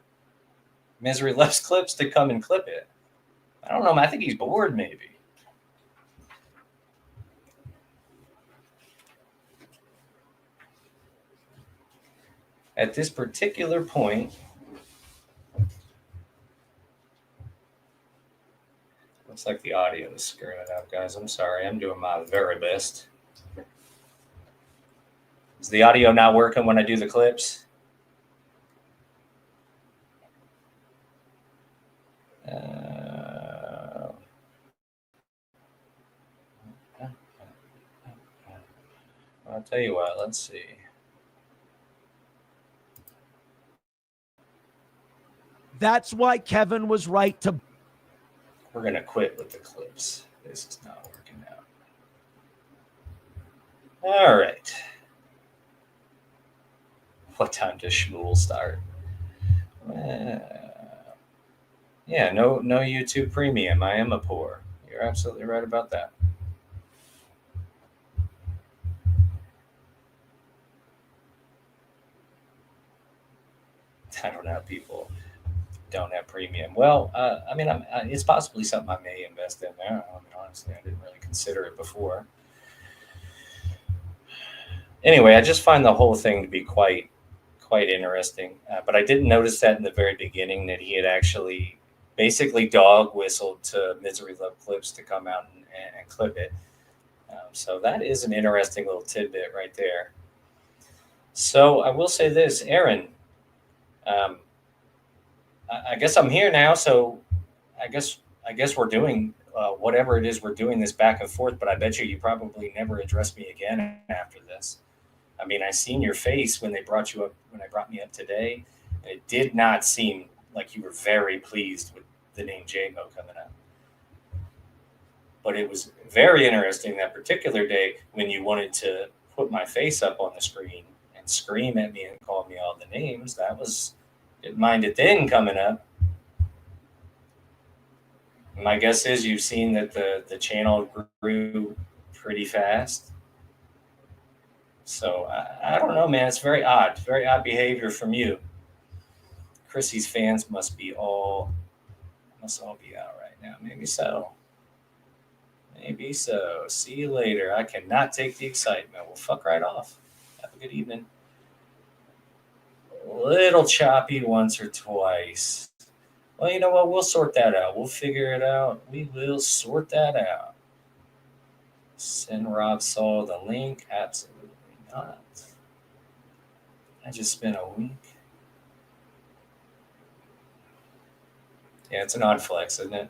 Misery Loves Clips to come and clip it. I don't know. I think he's bored, maybe. At this particular point, looks like the audio is screwing it up, guys. I'm sorry. I'm doing my very best. Is the audio not working when I do the clips? I'll tell you what. Let's see. That's why Kevin was right to. We're going to quit with the clips. This is not working out. All right. What time does Shmuel start? Yeah, no YouTube Premium. I am a poor. You're absolutely right about that. I don't know how people don't have premium. Well, I mean, it's possibly something I may invest in there. I mean, honestly, I didn't really consider it before. Anyway, I just find the whole thing to be quite interesting. But I didn't notice that in the very beginning that he had actually basically dog whistled to Misery Love Clips to come out and clip it. So that is an interesting little tidbit right there. So I will say this, Aaron. I guess I'm here now, so I guess we're doing whatever it is we're doing this back and forth. But I bet you probably never address me again after this. I mean, I seen your face when I brought me up today. It did not seem like you were very pleased with the name J-Mo coming up. But it was very interesting that particular day when you wanted to put my face up on the screen and scream at me and call me all the names. That was, didn't mind it then coming up. My guess is you've seen that the channel grew pretty fast. So I don't know, man. It's very odd behavior from you. Chrissy's fans must all be out right now. Maybe so. See you later. I cannot take the excitement. Well, fuck right off. Have a good evening. A little choppy once or twice. Well, you know what? We'll sort that out. We'll figure it out. We will sort that out. Send Rob Saul the link? Absolutely not. I just spent a week. Yeah, it's an odd flex, isn't it?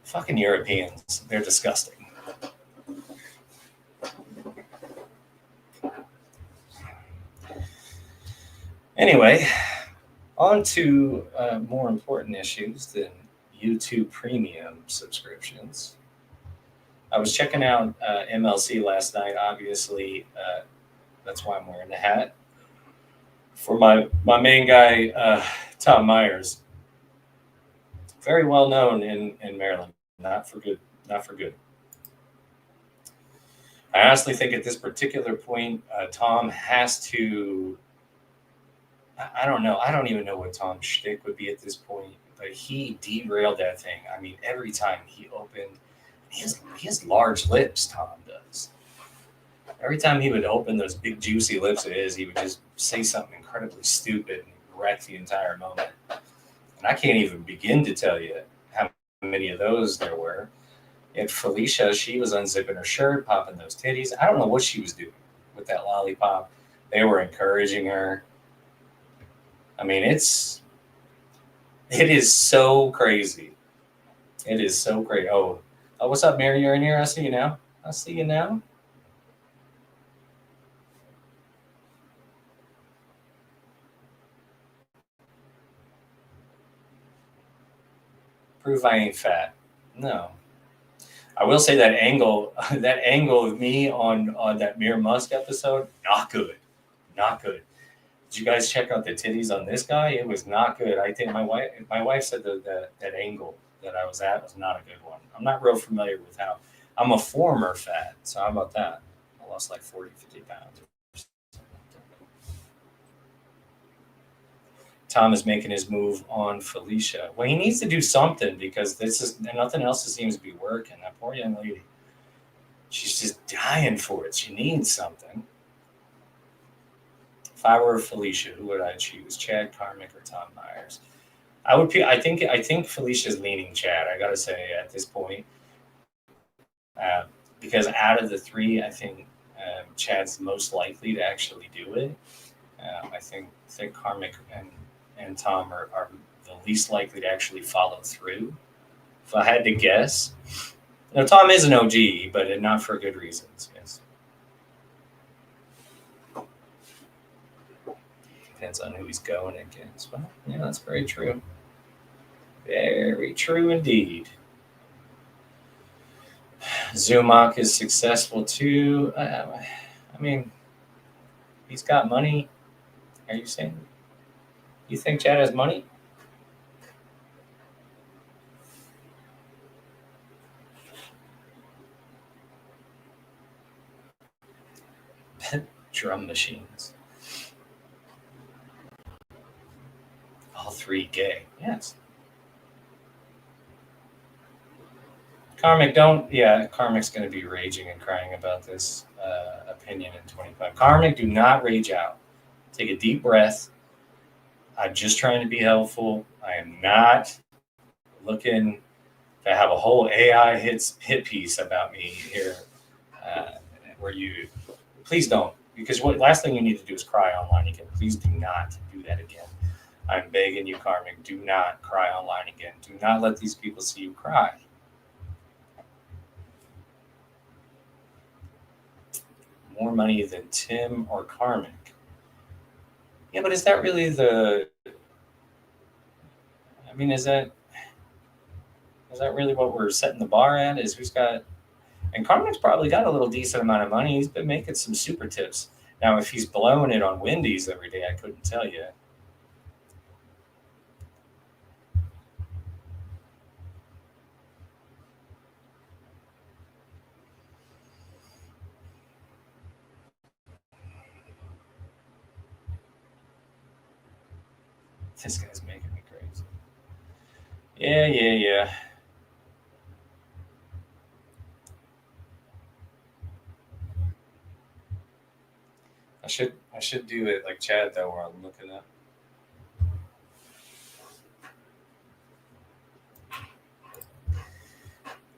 Fucking Europeans. They're disgusting. Anyway, on to more important issues than YouTube Premium subscriptions. I was checking out MLC last night. Obviously, that's why I'm wearing the hat. For my main guy, Tom Myers. Very well known in Maryland. Not for good. I honestly think at this particular point, Tom has to. I don't know. I don't even know what Tom's shtick would be at this point, but he derailed that thing. I mean, every time he opened, he has large lips. Tom does. Every time he would open those big juicy lips of his, he would just say something incredibly stupid and wreck the entire moment. And I can't even begin to tell you how many of those there were. And Felicia, she was unzipping her shirt, popping those titties. I don't know what she was doing with that lollipop. They were encouraging her. I mean, it is so crazy. It is so crazy. Oh, what's up, Mary? You're in here. I see you now. Prove I ain't fat. No. I will say that angle of me on that Mere Musk episode, not good. Did you guys check out the titties on this guy? It was not good. I think my wife said that angle that I was at was not a good one. I'm not real familiar with how. I'm a former fat, so how about that? I lost like 40, 50 pounds. Tom is making his move on Felicia. Well, he needs to do something because this is nothing else seems to be working. That poor young lady, she's just dying for it. She needs something. If I were Felicia, who would I choose? Chad Carmick or Tom Myers? I think Felicia's leaning Chad. I gotta say at this point, because out of the three, I think Chad's most likely to actually do it. I think Carmick and Tom are the least likely to actually follow through. If I had to guess, Tom is an OG, but not for good reasons. Yes, depends on who he's going against. Well, yeah, that's very true. Very true indeed. Zumach is successful too. I mean, he's got money. Are you saying? You think Chad has money? Drum machines. All three gay. Yes. Carmick, Carmick's going to be raging and crying about this opinion in 25. Carmick, do not rage out. Take a deep breath. I'm just trying to be helpful. I am not looking to have a whole AI hit piece about me here, where you please don't, because what last thing you need to do is cry online again. Please do not do that again. I'm begging you, Carmick, do not cry online again. Do not let these people see you cry. More money than Tim or Carmick. Yeah, but is that really the? I mean, is that really what we're setting the bar at? Is who's got? And Carmick's probably got a little decent amount of money. He's been making some super tips. Now, if he's blowing it on Wendy's every day, I couldn't tell you. This guy's making me crazy. Yeah. I should do it like Chad though, where I'm looking up.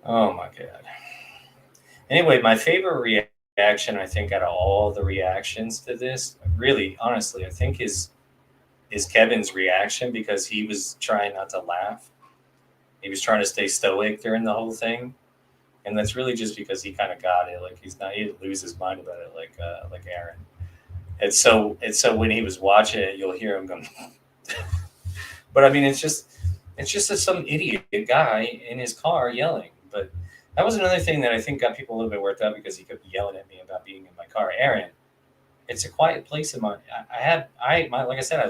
Oh my god. Anyway, my favorite reaction, I think, out of all the reactions to this, really, honestly, I think is Kevin's reaction, because he was trying not to laugh. He was trying to stay stoic during the whole thing, and that's really just because he kind of got it. Like he didn't lose his mind about it, like Aaron. And so when he was watching it, you'll hear him go. But I mean, it's just some idiot guy in his car yelling. But that was another thing that I think got people a little bit worked up, because he kept yelling at me about being in my car. Aaron, it's a quiet place in like I said, I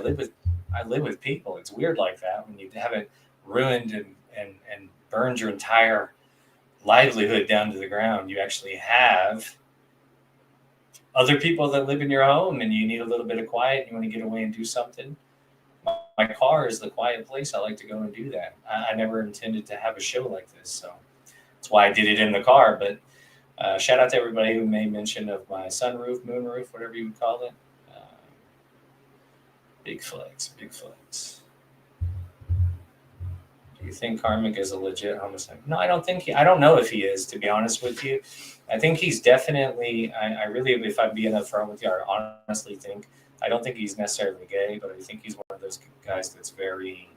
live with people. It's weird like that when you haven't ruined and burned your entire livelihood down to the ground. You actually have other people that live in your home, and you need a little bit of quiet. You want to get away and do something. My car is the quiet place. I like to go and do that. I never intended to have a show like this, so that's why I did it in the car. But shout out to everybody who made mention of my sunroof, moonroof, whatever you would call it. Big flex. Do you think Carmick is a legit homosexual? No, I don't think I don't know if he is, to be honest with you. I think he's definitely, I really, if I'm being upfront with you, I honestly think, I don't think he's necessarily gay, but I think he's one of those guys that's very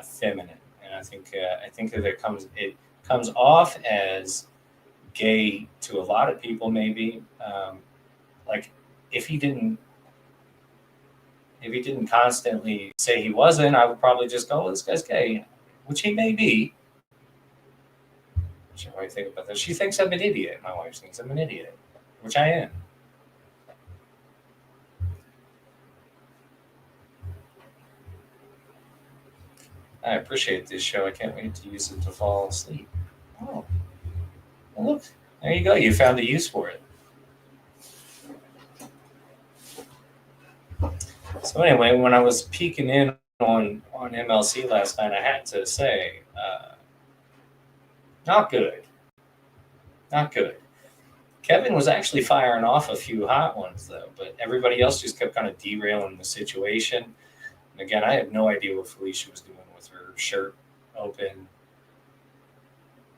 feminine. And I think that it comes off as gay to a lot of people, maybe. Like if he didn't constantly say he wasn't, I would probably just go, oh, this guy's gay, which he may be. What do I think about that? She thinks I'm an idiot. My wife thinks I'm an idiot, which I am. I appreciate this show. I can't wait to use it to fall asleep. Oh, well, look, there you go. You found a use for it. This So anyway, when I was peeking in on MLC last night, I had to say, not good. Not good. Kevin was actually firing off a few hot ones, though, but everybody else just kept kind of derailing the situation. And again, I have no idea what Felicia was doing with her shirt open.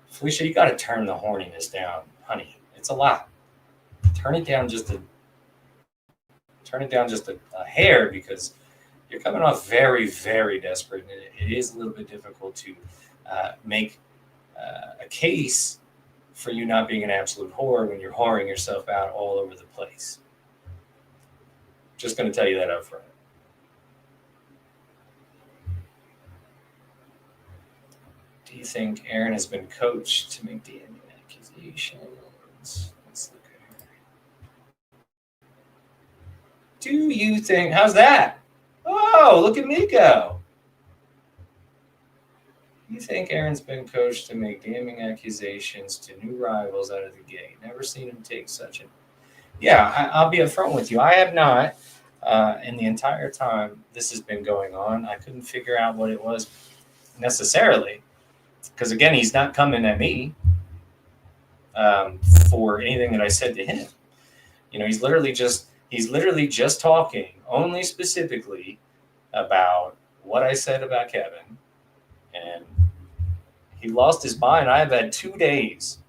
Felicia, you got to turn the horniness down, honey. It's a lot. Turn it down just a hair, because you're coming off very, very desperate. And it is a little bit difficult to make a case for you not being an absolute whore when you're whoring yourself out all over the place. Just going to tell you that up front. Do you think Aaron has been coached to make the accusations? Let's look at her. Do you think... How's that? Oh, look at me go. You think Aaron's been coached to make damning accusations to new rivals out of the gate? Never seen him take such an... Yeah, I'll be upfront with you. I have not. And the entire time this has been going on, I couldn't figure out what it was necessarily. Because, again, he's not coming at me for anything that I said to him. You know, he's literally just talking only specifically about what I said about Kevin. And he lost his mind. I have had 2 days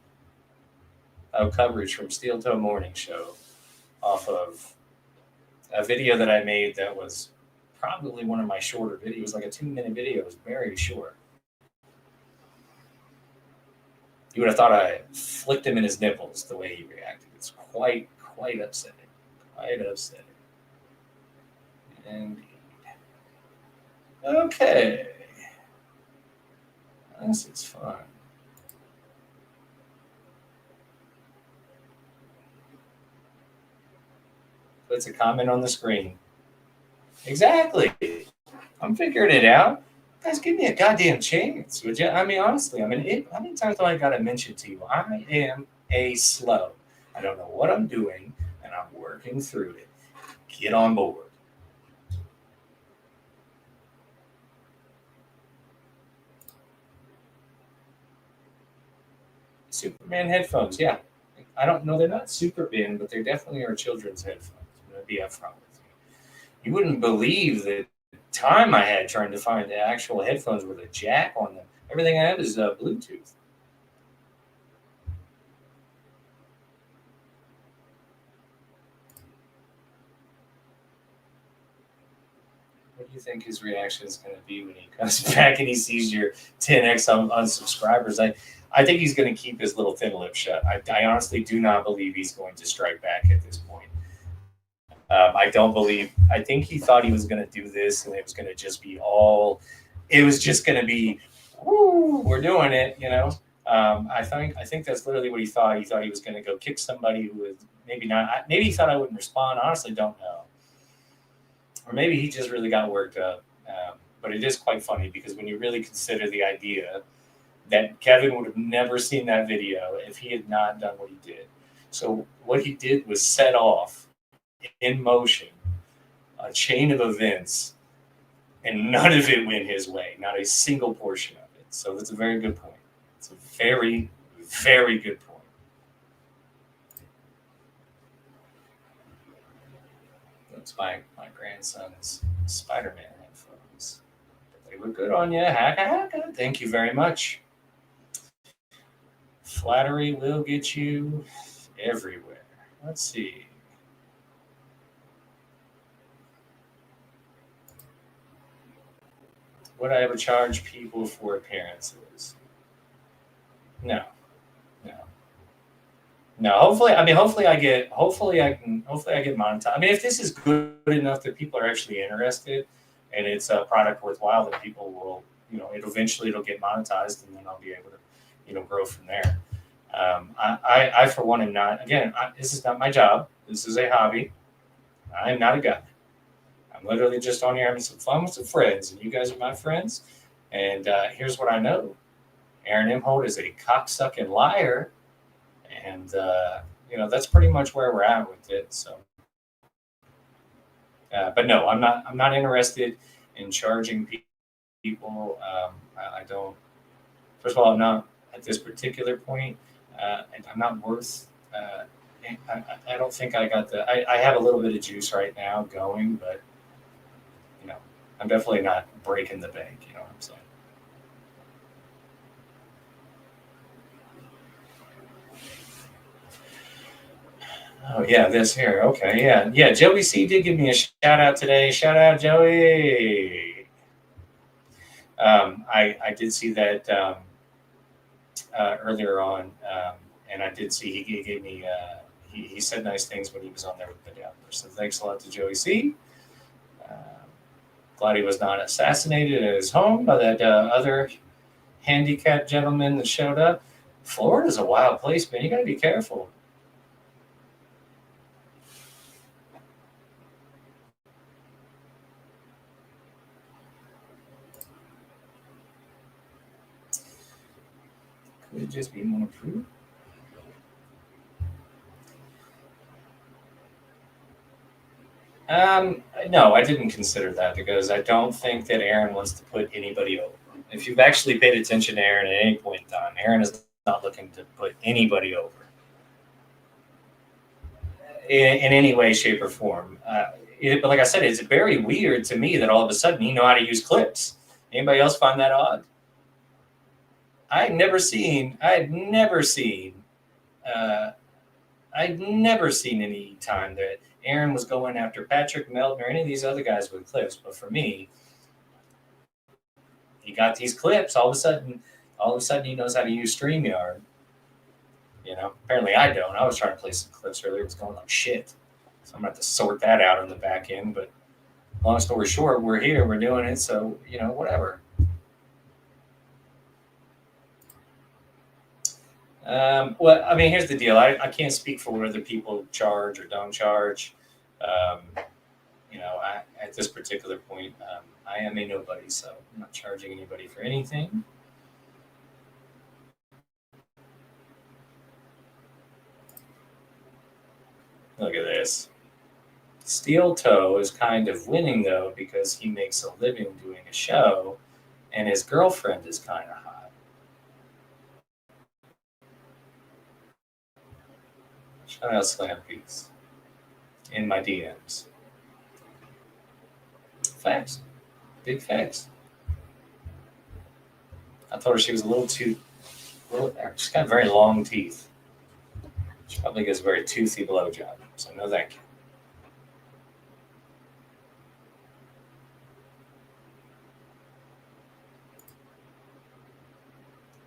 of coverage from Steel Toe Morning Show off of a video that I made that was probably one of my shorter videos, like a 2-minute video. It was very short. You would have thought I flicked him in his nipples the way he reacted. It's quite upsetting. Quite upsetting. Indeed. Okay. This is fun. Puts a comment on the screen. Exactly. I'm figuring it out. Guys, give me a goddamn chance, would you? I mean, honestly, how many times do I got to mention to you? I am a slow. I don't know what I'm doing, and I'm working through it. Get on board. Superman headphones, yeah. I don't know, they're not super bin, but they definitely are children's headphones. I'm going to be upfront with you. You wouldn't believe the time I had trying to find the actual headphones with a jack on them. Everything I have is Bluetooth. What do you think his reaction is going to be when he comes back and he sees your 10x on subscribers? I think he's going to keep his little thin lip shut. I honestly do not believe he's going to strike back at this point. I think he thought he was going to do this and it was going to just be woo, we're doing it, you know? I think that's literally what he thought. He thought he was going to go kick somebody who was maybe he thought I wouldn't respond. Honestly, don't know. Or maybe he just really got worked up. But it is quite funny because when you really consider the idea that Kevin would have never seen that video if he had not done what he did. So what he did was set off in motion a chain of events, and none of it went his way, not a single portion of it. So that's a very good point. It's a very, very good point. That's my grandson's Spider-Man headphones. They look good on you. Haka. Thank you very much. Flattery will get you everywhere. Let's see. Would I ever charge people for appearances? No. Hopefully I get monetized. I mean, if this is good enough that people are actually interested and it's a product worthwhile, then people will, it'll get monetized, and then I'll be able to, grow from there. I for one am not. Again, this is not my job. This is a hobby. I am not a guy. I'm literally just on here having some fun with some friends, and you guys are my friends. And here's what I know: Aaron Imholt is a cocksucking liar, and that's pretty much where we're at with it. So But no, I'm not interested in charging people. I don't. First of all, I'm not at this particular point. I'm not worth. I don't think I got the. I have a little bit of juice right now going, but you know, I'm definitely not breaking the bank. You know what I'm saying? Oh yeah, this here. Okay, yeah. Joey C did give me a shout out today. Shout out, Joey. I did see that earlier on, and I did see he gave me. He said nice things when he was on there with the Dabbleverse. So thanks a lot to Joey C. Glad he was not assassinated at his home by that other handicapped gentleman that showed up. Florida's a wild place, man. You got to be careful. Could it just be more approved? No, I didn't consider that because I don't think that Aaron wants to put anybody over. If you've actually paid attention to Aaron at any point in time, Aaron is not looking to put anybody over in any way, shape, or form. But like I said, it's very weird to me that all of a sudden you know how to use clips. Anybody else find that odd? I'd never seen any time that Aaron was going after Patrick Melton or any of these other guys with clips. But for me, he got these clips. All of a sudden he knows how to use StreamYard. You know, apparently I don't. I was trying to play some clips earlier. It was going like shit. So I'm going to have to sort that out on the back end. But long story short, we're here. We're doing it. So, you know, whatever. Well, I mean, here's the deal. I can't speak for what other people charge or don't charge. You know, at this particular point, I am a nobody, so I'm not charging anybody for anything. Look at this. Steel Toe is kind of winning, though, because he makes a living doing a show, and his girlfriend is kind of hot. Shout out Slam Peaks in my DMs. Facts. Big facts. I told her she was she's got very long teeth. She probably gives a very toothy blowjob. So no thank you.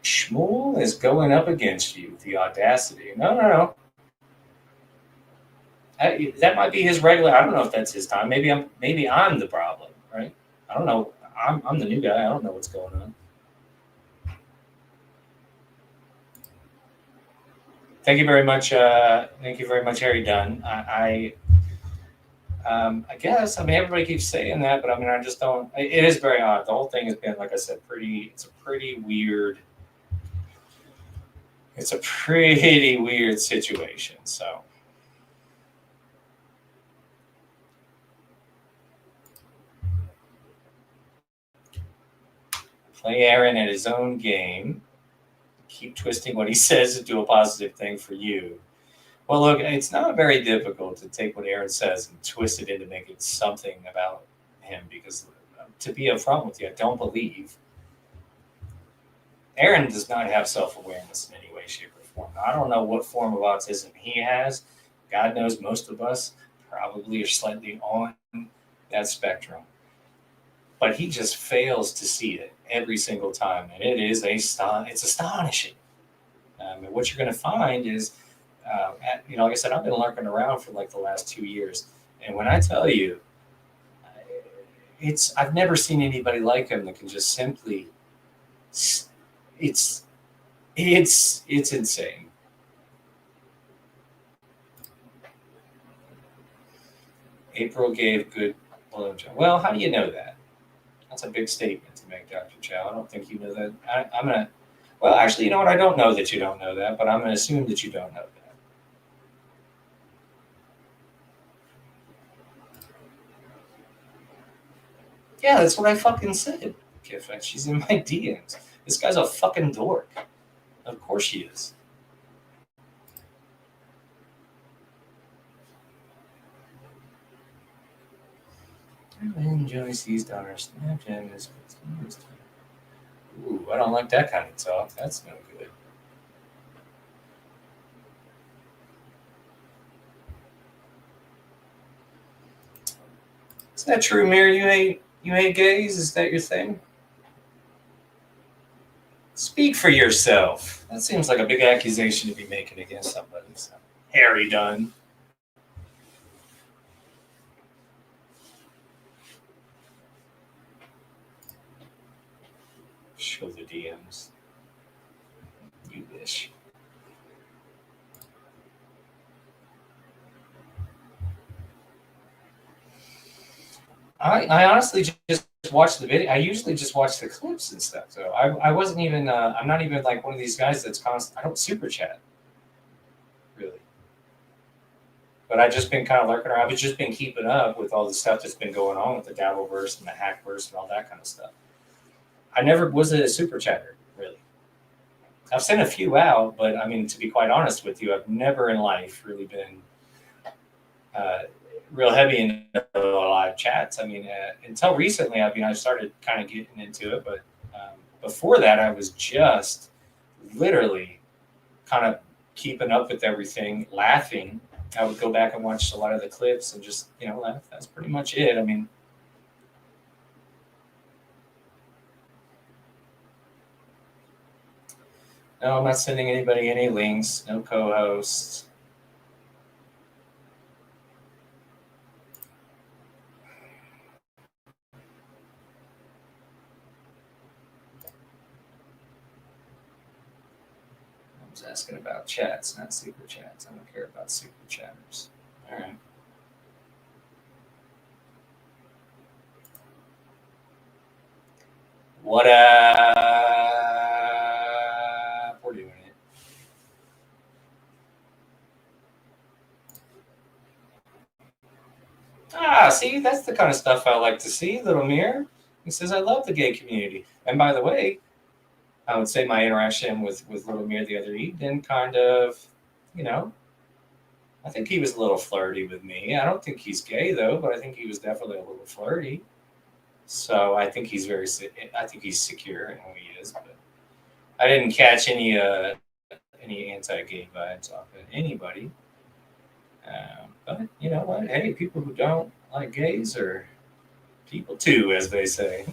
Shmuel is going up against you. The audacity. No. That might be his regular. I don't know if that's his time. Maybe I'm the problem, right? I don't know. I'm the new guy. I don't know what's going on. Thank you very much. Harry Dunn. I guess. I mean, everybody keeps saying that, but I mean, I just don't. It is very odd. The whole thing has been, like I said, It's a pretty weird situation. So. Play Aaron at his own game. Keep twisting what he says into a positive thing for you. Well, look, it's not very difficult to take what Aaron says and twist it into making something about him because, to be upfront with you, I don't believe Aaron does not have self-awareness in any way, shape, or form. I don't know what form of autism he has. God knows most of us probably are slightly on that spectrum. But he just fails to see it every single time, and it's astonishing. And what you're going to find is, like I said, I've been lurking around for like the last 2 years, and when I tell you, I've never seen anybody like him that can just simply, it's insane. April gave good blowjob. Well, how do you know that? That's a big statement to make, Dr. Chow. I don't think you know that. I'm going to, well, actually, you know what? I don't know that you don't know that, but I'm going to assume that you don't know that. Yeah, that's what I fucking said. Kifex, she's in my DMs. This guy's a fucking dork. Of course she is. And Joey sees daughter Snapchat is. Ooh, I don't like that kind of talk. That's no good. Is that true, Mir? You hate gays? Is that your thing? Speak for yourself. That seems like a big accusation to be making against somebody. So. Harry Dunn. Show the DMs. You wish. I honestly just watch the video. I usually just watch the clips and stuff. So I wasn't even. I'm not even like one of these guys that's constant. I don't super chat, really. But I've just been kind of lurking around. I've just been keeping up with all the stuff that's been going on with the Dabbleverse and the Hackverse and all that kind of stuff. I never was a super chatter, really. I've sent a few out, but I mean, to be quite honest with you, I've never in life really been real heavy into live chats. I mean, until recently, I started kind of getting into it, but before that, I was just literally kind of keeping up with everything, laughing. I would go back and watch a lot of the clips and just, laugh. That's pretty much it. I mean, no, I'm not sending anybody any links, no co-hosts. I was asking about chats, not super chats. I don't care about super chatters. All right. What up? We're doing it. See, that's the kind of stuff I like to see, Little Mir. He says, I love the gay community. And by the way, I would say my interaction with Little Mir the other evening kind of, I think he was a little flirty with me. I don't think he's gay, though, but I think he was definitely a little flirty. So I think he's secure in who he is. But I didn't catch any anti-gay vibes off of anybody. But you know what? Hey, people who don't like gays are people too, as they say.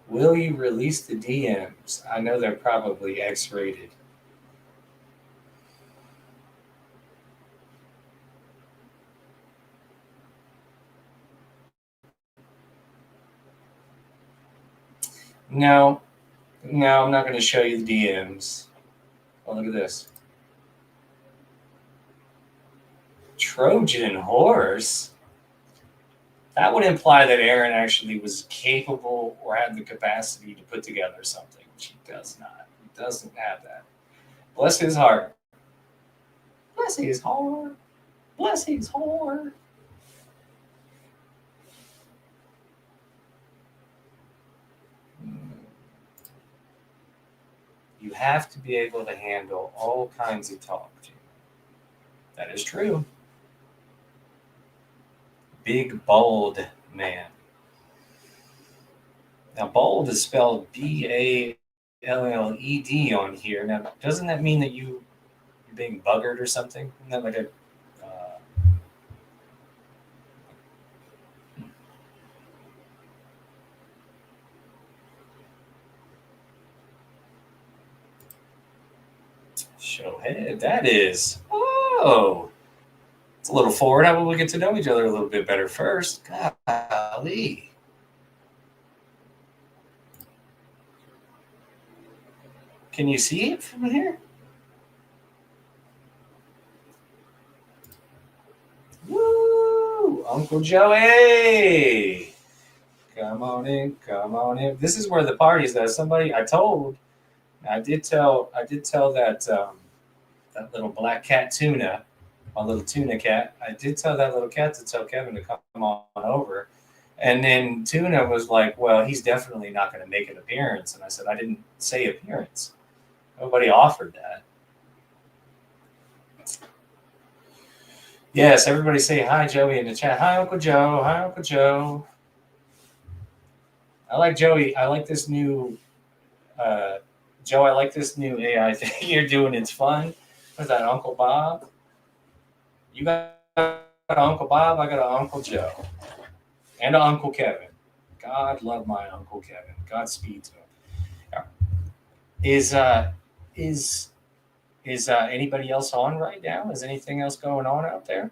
Will you release the DMs? I know they're probably X-rated. No, I'm not going to show you the DMs. Oh, look at this. Trojan horse? That would imply that Aaron actually was capable or had the capacity to put together something, which he does not. He doesn't have that. Bless his heart. Bless his heart. Bless his heart. You have to be able to handle all kinds of talk, Jim. That is true. Big, bold man. Now, bold is spelled Balled on here. Now, doesn't that mean that you're being buggered or something? Isn't that like a... Showhead, that is. Oh, it's a little forward. How about we get to know each other a little bit better first? Golly. Can you see it from here? Woo! Uncle Joey! Come on in, come on in. This is where the party's at. Somebody I did tell that that little black cat Tuna, my little tuna cat. I did tell that little cat to tell Kevin to come on over. And then Tuna was like, well, he's definitely not going to make an appearance. And I said, I didn't say appearance. Nobody offered that. Yes, everybody say hi, Joey, in the chat. Hi, Uncle Joe. Hi, Uncle Joe. I like Joey. I like this new, Joe, I like this new AI thing you're doing. It's fun. What's that, Uncle Bob? You got an Uncle Bob, I got an Uncle Joe. And an Uncle Kevin. God love my Uncle Kevin. Godspeed to him. Is anybody else on right now? Is anything else going on out there?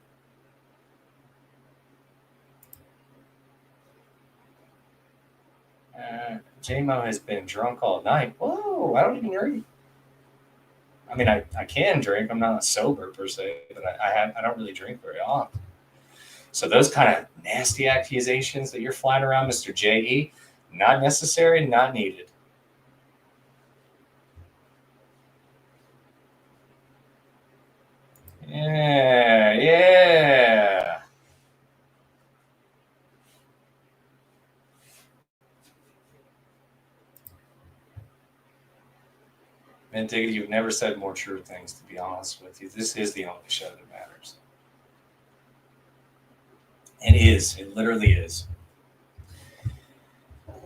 J-Mo has been drunk all night. Whoa, I don't even drink. I mean, I can drink. I'm not sober per se, but I don't really drink very often. So those kind of nasty accusations that you're flying around, Mr. J.E., not necessary, not needed. Yeah. Man, Diggity, you've never said more true things, to be honest with you. This is the only show that matters. It is. It literally is.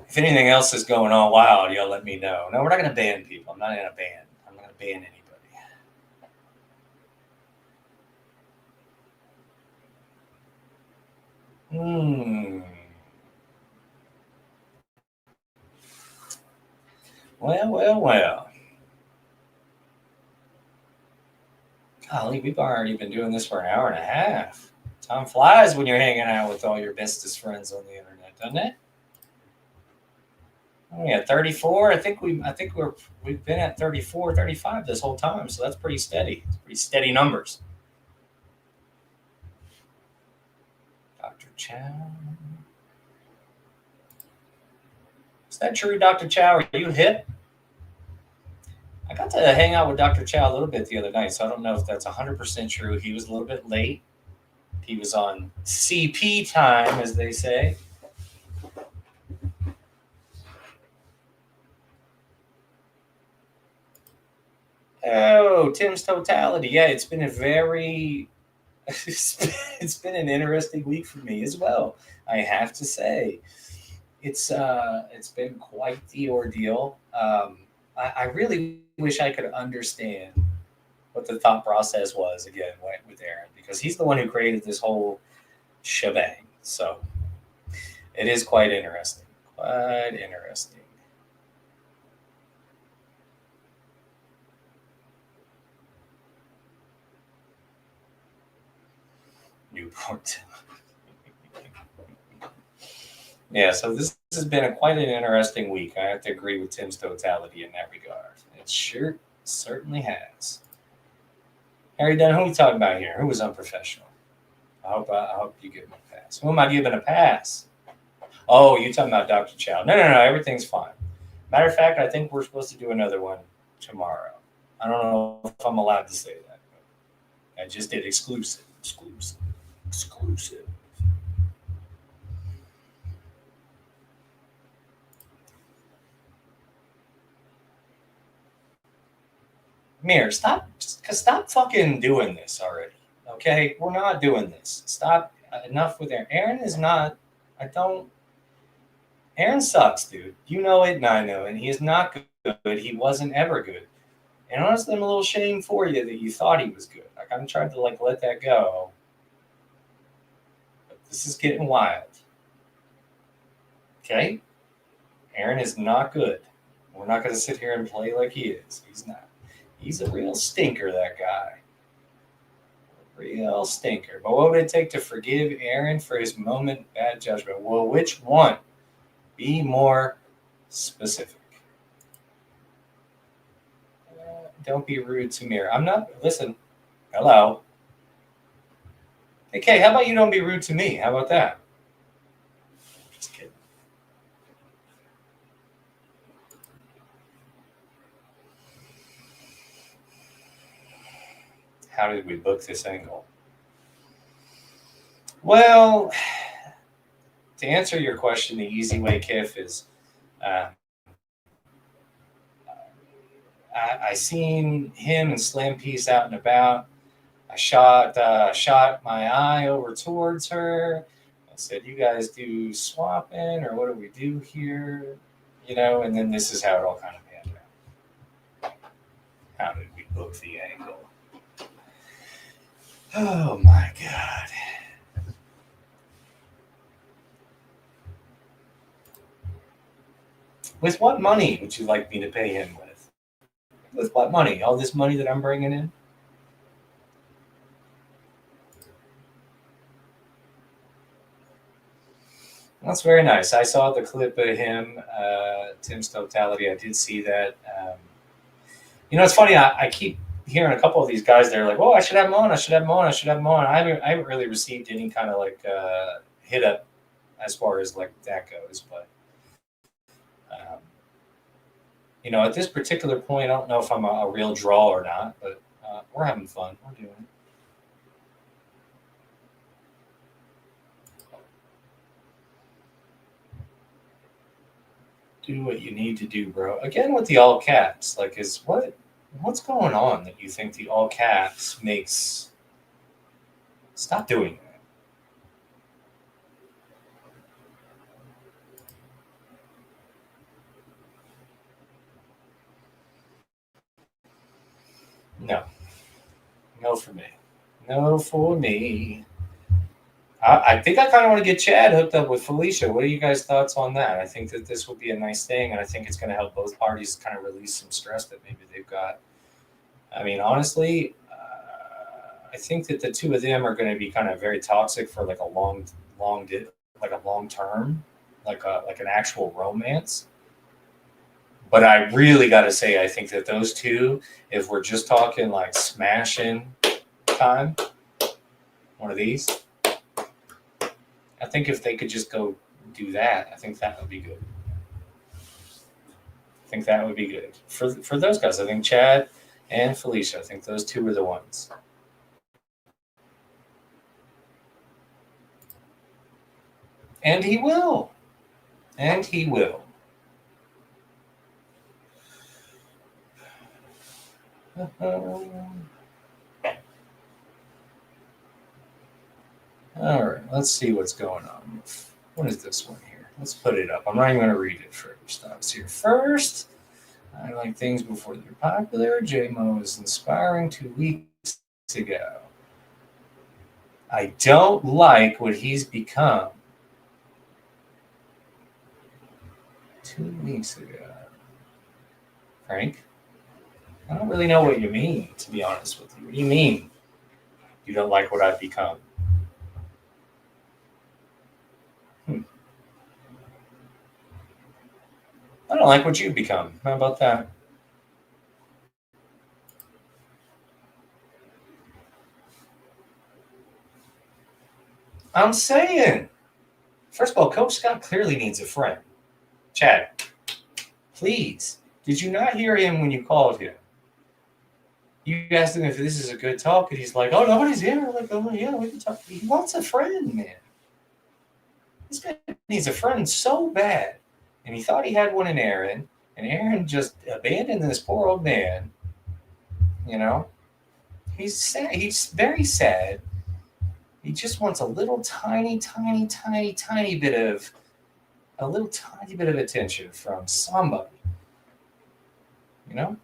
If anything else is going on wild, y'all let me know. No, we're not going to ban people. I'm not in a ban. I'm not going to ban anybody. Well. Golly, we've already been doing this for an hour and a half. Time flies when you're hanging out with all your bestest friends on the internet, doesn't it? Oh, yeah, 34. I think we've been at 34, 35 this whole time, so that's pretty steady. It's pretty steady numbers. Dr. Chow. Is that true, Dr. Chow? Are you hip? I got to hang out with Dr. Chow a little bit the other night, so I don't know if that's 100% true. He was a little bit late. He was on CP time, as they say. Oh, Tim's Totality. Yeah, it's been it's been an interesting week for me as well. I have to say, it's been quite the ordeal. I really wish I could understand what the thought process was again with Aaron, because he's the one who created this whole shebang. So it is quite interesting. Quite interesting. Newport. Yeah, so this has been quite an interesting week. I have to agree with Tim's Totality in that regard. It sure certainly has. Harry Dunn, who are we talking about here? Who was unprofessional? I hope you give him a pass. Who am I giving a pass? Oh, you talking about Dr. Chow. No, everything's fine. Matter of fact, I think we're supposed to do another one tomorrow. I don't know if I'm allowed to say that. I just did exclusive. Mir, stop fucking doing this already. Okay? We're not doing this. Stop. Enough with Aaron. Aaron is not, Aaron sucks, dude. You know it and I know it. He is not good. He wasn't ever good. And honestly, I'm a little ashamed for you that you thought he was good. I kind of tried to let that go. But this is getting wild. Okay? Aaron is not good. We're not going to sit here and play like he is. He's not. He's a real stinker, that guy. Real stinker. But what would it take to forgive Aaron for his moment of bad judgment? Well, which one? Be more specific. Don't be rude to Mir. I'm not. Listen. Hello. Hey, Kay, how about you don't be rude to me? How about that? Just kidding. How did we book this angle? Well, to answer your question, the easy way, Kiff, is I seen him and Slim Piece out and about. I shot my eye over towards her. I said, "You guys do swapping, or what do we do here?" You know, and then this is how it all kind of panned out. How did we book the angle? Oh my God. With what money would you like me to pay him with? With what money? All this money that I'm bringing in? That's very nice. I saw the clip of him, Tim's totality. I did see that. You know, it's funny. I keep hearing a couple of these guys. They're like, "Oh, I should have him on. I should have him on. I should have him on." I haven't really received any kind of like hit up as far as like that goes. But you know, at this particular point, I don't know if I'm a real draw or not. But we're having fun. We're doing it. Do what you need to do, bro. Again with the all caps, like what's going on that you think the all caps makes? Stop doing that. No for me. No for me. I think I kind of want to get Chad hooked up with Felicia. What are you guys' thoughts on that? I think that this would be a nice thing, and I think it's going to help both parties kind of release some stress that maybe they've got. I mean, honestly, I think that the two of them are going to be kind of very toxic for like a long term, like an actual romance. But I really got to say, I think that those two, if we're just talking like smashing time, one of these. I think if they could just go do that, I think that would be good. For those guys. I think Chad and Felicia, I think those two are the ones. And he will. All right, let's see what's going on. What is this one here? Let's put it up. I'm not even going to read it first. I was here first. I like things before they're popular. J-Mo is inspiring 2 weeks ago. I don't like what he's become. 2 weeks ago. Frank? I don't really know what you mean, to be honest with you. What do you mean you don't like what I've become? I don't like what you've become. How about that? I'm saying, first of all, Coach Scott clearly needs a friend. Chad, please. Did you not hear him when you called him? You asked him if this is a good talk, and he's like, "Oh, nobody's here." I'm like, "Oh, yeah, we can talk." He wants a friend, man. This guy needs a friend so bad. And he thought he had one in Aaron, and Aaron just abandoned this poor old man. You know? He's sad. He's very sad. He just wants a little tiny bit of attention from somebody. You know?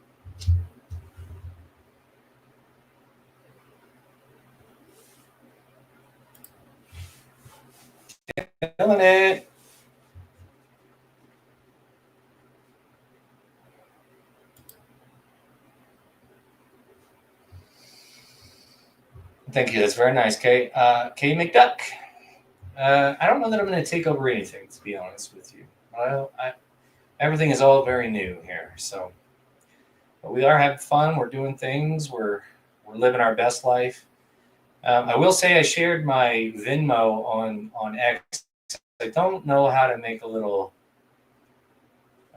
Feeling it. Thank you. That's very nice, Kay. Kay McDuck. I don't know that I'm going to take over anything, to be honest with you. Everything is all very new here, so but we are having fun. We're doing things. We're living our best life. I will say I shared my Venmo on X. I don't know how to make a little.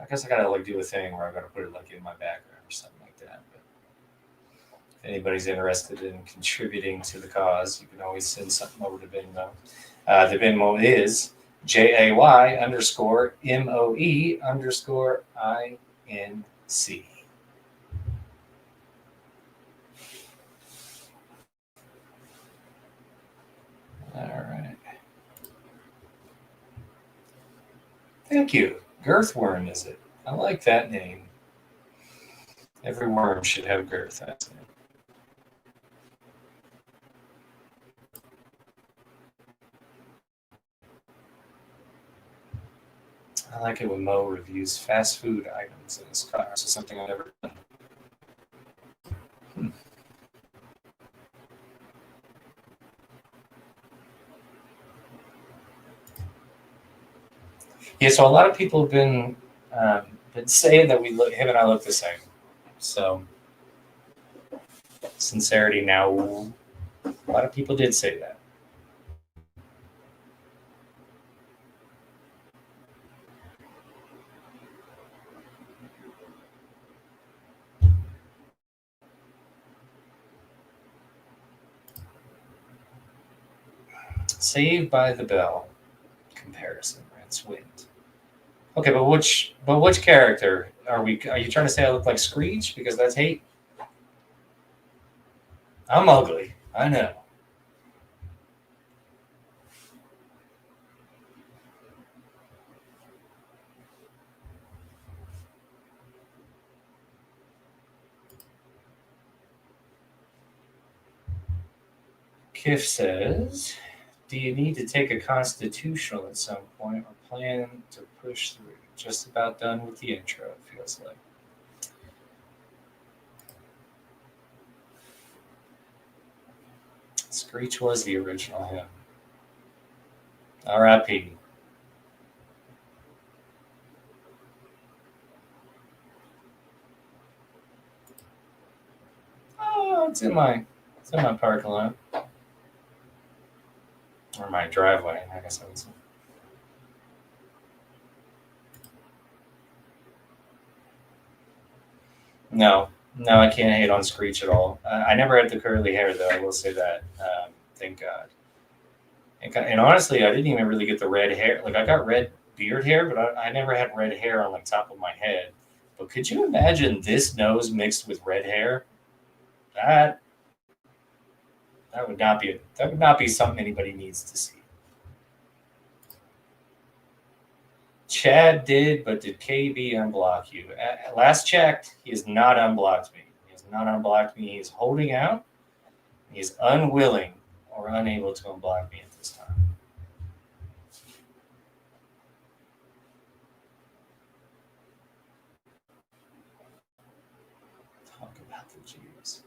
I guess I gotta like do a thing where I gotta put it like in my background or something like that. But If anybody's interested in contributing to the cause, you can always send something over to Venmo. The Venmo is JAY_MOE_INC. All right. Thank you. Girthworm, is it? I like that name. Every worm should have girth, that's it. I like it when Mo reviews fast food items in his car. This is something I've never done. Yeah, so a lot of people have been saying that him and I look the same. So, sincerity now, a lot of people did say that. Saved by the Bell comparison. That's wind. Okay, but which character are we? Are you trying to say I look like Screech? Because that's hate. I'm ugly. I know. Kiff says, do you need to take a constitutional at some point or plan to push through? Just about done with the intro, it feels like. Screech was the original hymn. R.I.P. Oh, it's in my parking lot. Or my driveway, I guess I would say. No, I can't hate on Screech at all. I never had the curly hair, though. I will say that. Thank God. And honestly, I didn't even really get the red hair. Like, I got red beard hair, but I never had red hair on, like, top of my head. But could you imagine this nose mixed with red hair? That would not be something anybody needs to see. Chad did, but did KB unblock you? Last checked, he has not unblocked me. He has not unblocked me. He is holding out. He is unwilling or unable to unblock me at this time. Talk about the Jews.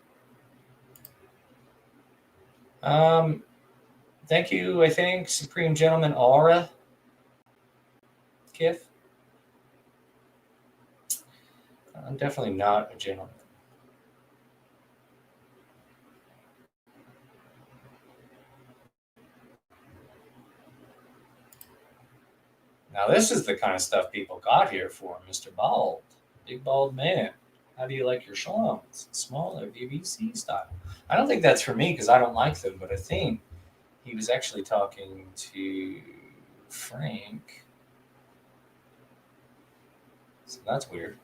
Thank you, I think, Supreme Gentleman Aura. Kiff. I'm definitely not a gentleman. Now, this is the kind of stuff people got here for, Mr. Bald. Big bald man. How do you like your schlums? Smaller, BBC style. I don't think that's for me because I don't like them, but I think he was actually talking to Frank. So that's weird.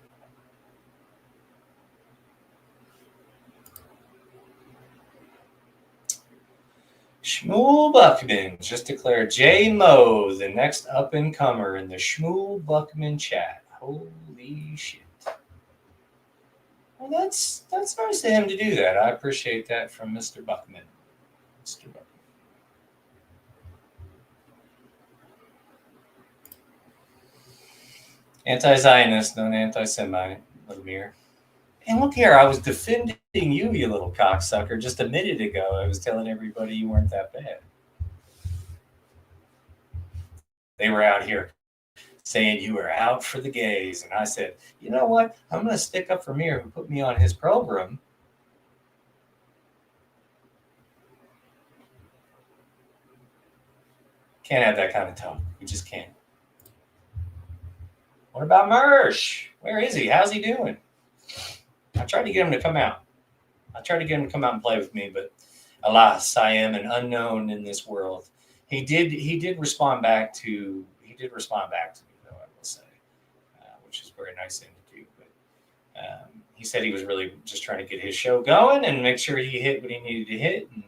Shmuel Buckman just declared J Mo the next up and comer in the Shmuel Buckman chat. Holy shit. Well, that's nice of him to do that. I appreciate that from Mr. Buckman. Mr. Buckman. Anti-Zionist, not anti-Semite, Vladimir. And look here, I was defending you, you little cocksucker, just a minute ago. I was telling everybody you weren't that bad. They were out here saying you were out for the gays. And I said, you know what? I'm going to stick up for Mir, who put me on his program. Can't have that kind of talk. We just can't. What about Mersh? Where is he? How's he doing? I tried to get him to come out. I tried to get him to come out and play with me, but alas, I am an unknown in this world. He did respond back to me though, I will say, which is very nice of him to do. But he said he was really just trying to get his show going and make sure he hit what he needed to hit. And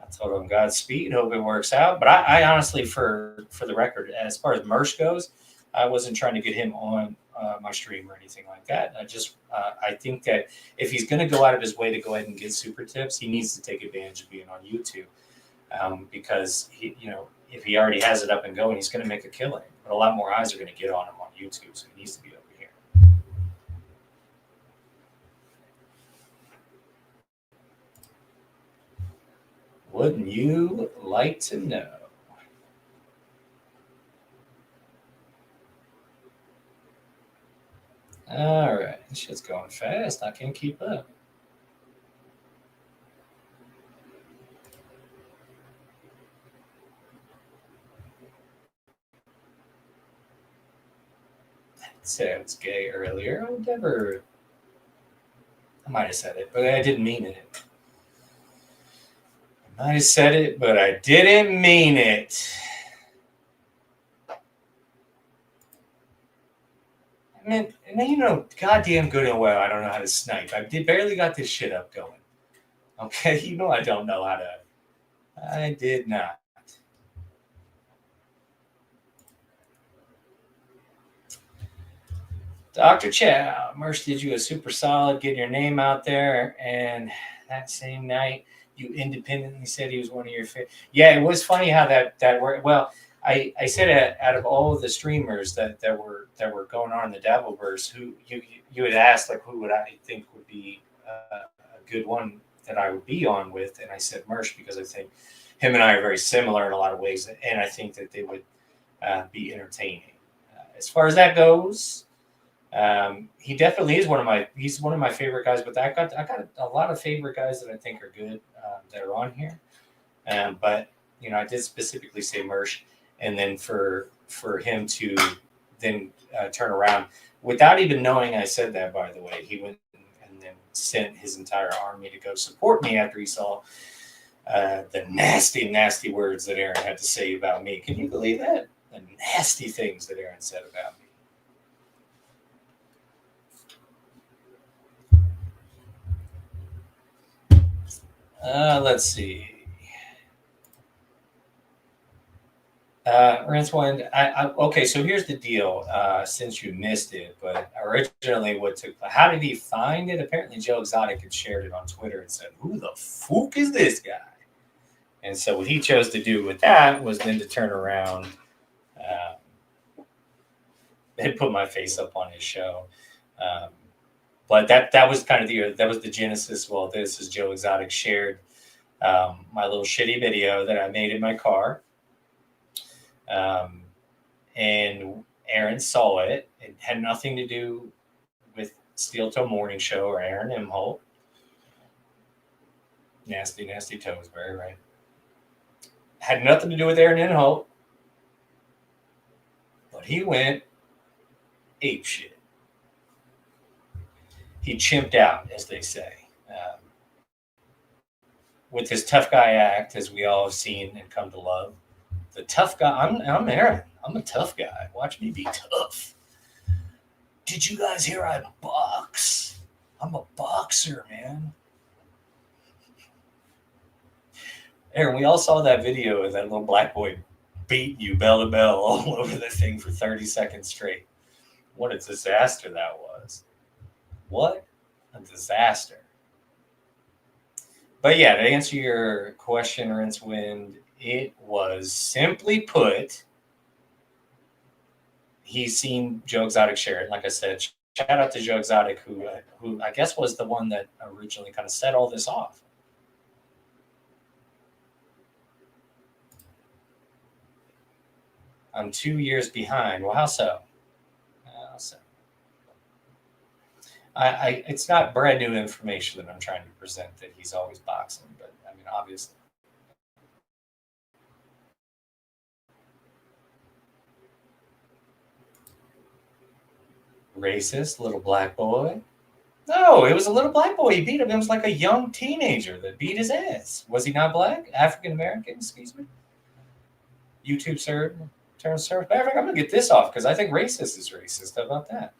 I told him Godspeed, hope it works out. But I honestly, for the record, as far as Mersh goes, I wasn't trying to get him on my stream or anything like that. I think that if he's going to go out of his way to go ahead and get super tips, he needs to take advantage of being on YouTube, because if he already has it up and going, he's going to make a killing. But a lot more eyes are going to get on him on YouTube, so he needs to be over here. Wouldn't you like to know? All right, this shit's going fast. I can't keep up. I said I was gay earlier. I might have said it, but I didn't mean it. I might have said it, but I didn't mean it. I mean, goddamn good and well, I don't know how to snipe. I barely got this shit up going. Okay, I don't know how to. I did not. Dr. Chow, Mersh did you a super solid getting your name out there, and that same night you independently said he was one of your favorite. Yeah, it was funny how that worked. Well, I said out of all of the streamers that were going on in the Dabbleverse, who you had asked, like, who would I think would be a good one that I would be on with, and I said Mersh because I think him and I are very similar in a lot of ways, and I think that they would be entertaining. As far as that goes, he definitely is he's one of my favorite guys. But I got a lot of favorite guys that I think are good that are on here. But I did specifically say Mersh, and then for him to then turn around without even knowing I said that. By the way, he went and then sent his entire army to go support me after he saw the nasty words that Aaron had to say about me. Can you believe that? The nasty things that Aaron said about me. Let's see. Rincewind, okay, so here's the deal, since you missed it, but originally how did he find it? Apparently Joe Exotic had shared it on Twitter and said, who the fuck is this guy? And so what he chose to do with that was then to turn around and put my face up on his show. But that was kind of the genesis. Well, this is Joe Exotic shared my little shitty video that I made in my car. And Aaron saw it. It had nothing to do with Steel Toe Morning Show or Aaron Imholt. Nasty toes, very right. Had nothing to do with Aaron Imholt. But he went ape shit. He chimped out, as they say. With his tough guy act, as we all have seen and come to love. The tough guy. I'm Aaron. I'm a tough guy. Watch me be tough. Did you guys hear I box? I'm a boxer, man. Aaron, we all saw that video of that little black boy beating you bell to bell all over the thing for 30 seconds straight. What a disaster that was. What a disaster. But yeah, to answer your question, Rincewind, it was simply put, he's seen Joe Exotic share it. Like I said, shout out to Joe Exotic, who I guess was the one that originally kind of set all this off. I'm 2 years behind. Well, how so? It's not brand new information that I'm trying to present that he's always boxing, but I mean, obviously. Racist little black boy. No, it was a little black boy. He beat him. It was like a young teenager that beat his ass. Was he not black? African American? Excuse me. YouTube sir, term sir. Matter of fact, I'm gonna get this off because I think racist is racist. How about that?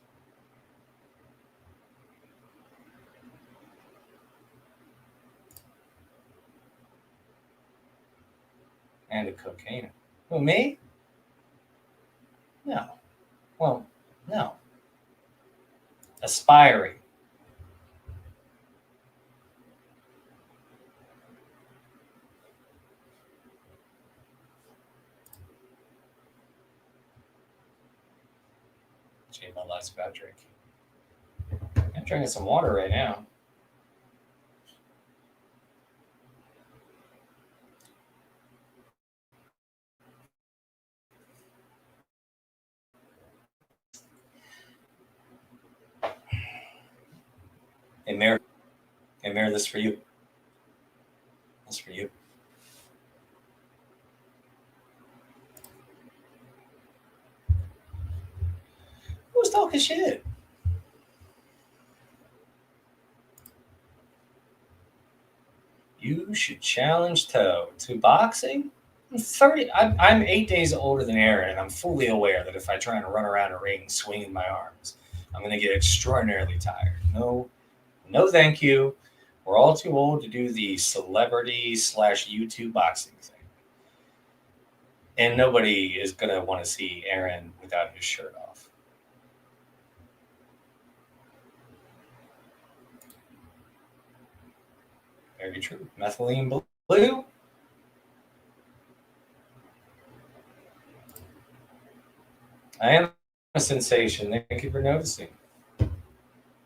And a cocaine. Who, me? No. Well, no. Aspiring. Gee, my life's about drinking. I'm drinking some water right now. Hey, Mayor. Hey, Mayor, this is for you. This is for you. Who's talking shit? You should challenge Toe to boxing. I'm 30. I'm 8 days older than Aaron, and I'm fully aware that if I try and run around a ring swinging my arms, I'm going to get extraordinarily tired. No, thank you. We're all too old to do the celebrity / YouTube boxing thing. And nobody is going to want to see Aaron without his shirt off. Very true. Methylene blue. I am a sensation. Thank you for noticing.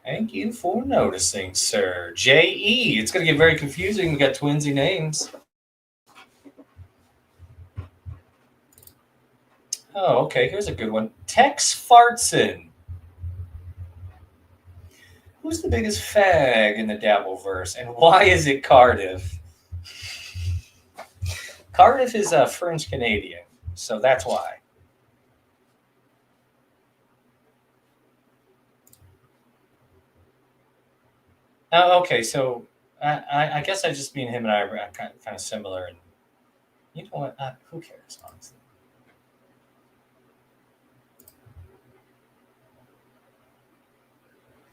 Thank you for noticing, sir. J.E. It's going to get very confusing. We got twinsy names. Oh, okay. Here's a good one. Tex Fartson. Who's the biggest fag in the Dabbleverse, and why is it Cardiff? Cardiff is a French Canadian, so that's why. Oh, okay. So I guess I just mean him and I are kind of similar, and you know what? Who cares, honestly?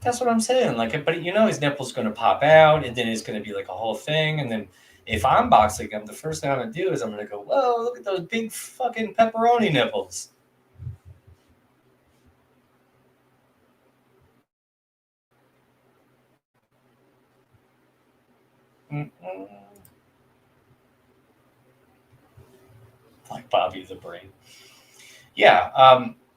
That's what I'm saying. Like, but you know, his nipple's going to pop out, and then it's going to be like a whole thing. And then if I'm boxing him, the first thing I'm going to do is I'm going to go, "Whoa, look at those big fucking pepperoni nipples." Mm-mm. Like Bobby the Brain. Yeah,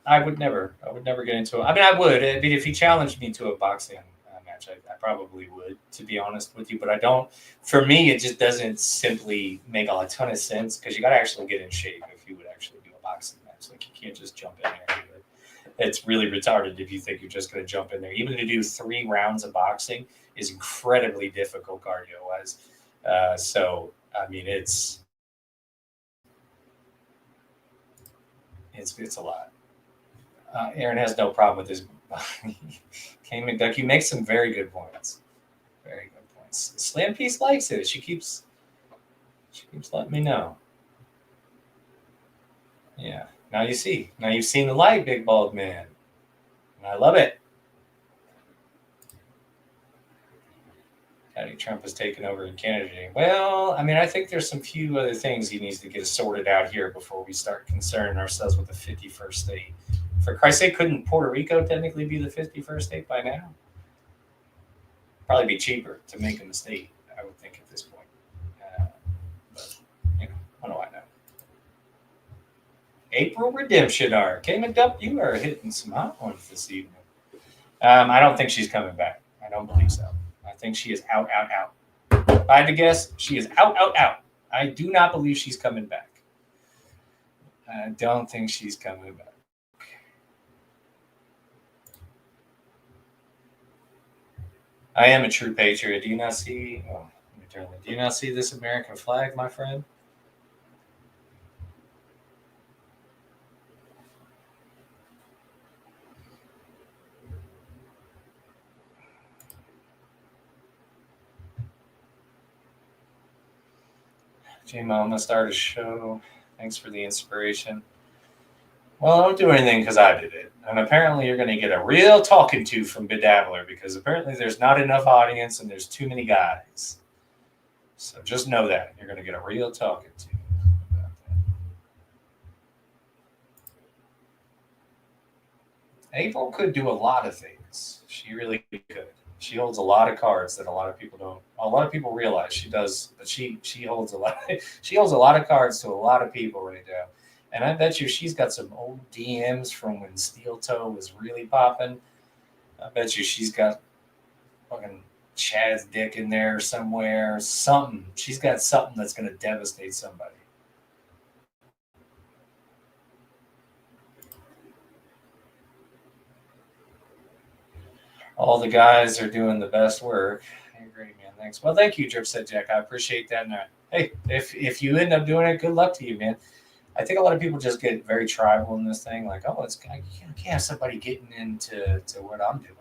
I would never get into it. I mean, I would. I mean, if he challenged me to a boxing match, I probably would, to be honest with you. But I don't. For me, it just doesn't simply make a ton of sense because you got to actually get in shape if you would actually do a boxing match. Like, you can't just jump in there. It's really retarded if you think you're just going to jump in there. Even to do 3 rounds of boxing is incredibly difficult cardio-wise. So, I mean, it's a lot. Aaron has no problem with his. Kane McDucky makes some very good points. Very good points. Slam Piece likes it. She keeps letting me know. Yeah. Now you see. Now you've seen the light, big bald man. And I love it. Daddy Trump has taken over in Canada. Well, I mean, I think there's some few other things he needs to get sorted out here before we start concerning ourselves with the 51st state. For Christ's sake, couldn't Puerto Rico technically be the 51st state by now? Probably be cheaper to make them a state, I would think, at this point. But, you know, what do I know? April Redemption arc. K McDuck, you are hitting some hot ones this evening. I don't think she's coming back. I don't believe so. I think she is out. If I had to guess, she is out. I do not believe she's coming back. I don't think she's coming back. I am a true patriot. Do you not see? Oh, let me turn that. Do you not see this American flag, my friend? J-Mo, I'm gonna start a show. Thanks for the inspiration. Well, I don't do anything because I did it. And apparently you're going to get a real talking to from Dabbler because apparently there's not enough audience and there's too many guys. So just know that. You're going to get a real talking to about that. April could do a lot of things. She really could. She holds a lot of cards that a lot of people don't. A lot of people realize she does, but she holds a lot. She holds a lot of cards to a lot of people right now. And I bet you she's got some old DMs from when Steel Toe was really popping. I bet you she's got fucking Chad's dick in there somewhere. Something. She's got something that's going to devastate somebody. All the guys are doing the best work. I agree, man. Thanks. Well, thank you, Drip said Jack. I appreciate that. And hey, if you end up doing it, good luck to you, man. I think a lot of people just get very tribal in this thing. Like, oh, I can't have somebody getting into what I'm doing.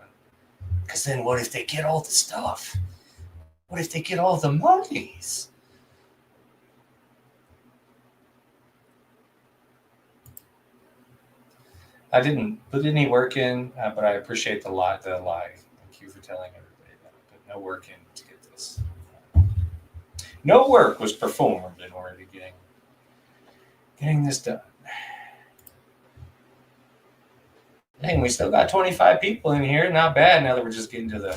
Because then what if they get all the stuff? What if they get all the monies? I didn't put any work in, but I appreciate the lie. Thank you for telling everybody that. I put no work in to get this. No work was performed in order to getting this done. Dang, we still got 25 people in here. Not bad now that we're just getting to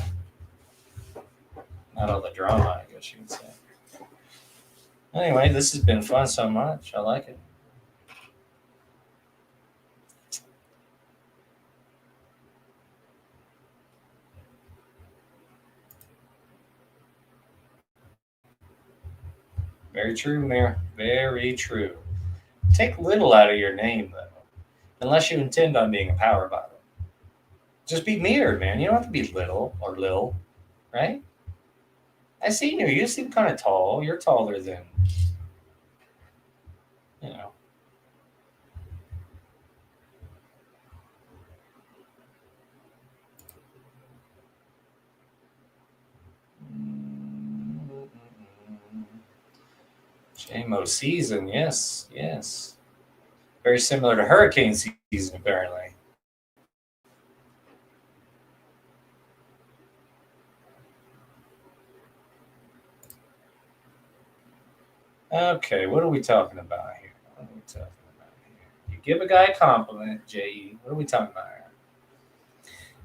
not all the drama, I guess you would say. Anyway, this has been fun so much. I like it. Very true, Mayor. Very true. Take little out of your name, though, unless you intend on being a power bottom. Just be mirrored, man. You don't have to be little or lil, right? I see you. You seem kind of tall. You're taller than, you know. JMO season, yes. Very similar to hurricane season, apparently. Okay, what are we talking about here? You give a guy a compliment, J.E. What are we talking about here?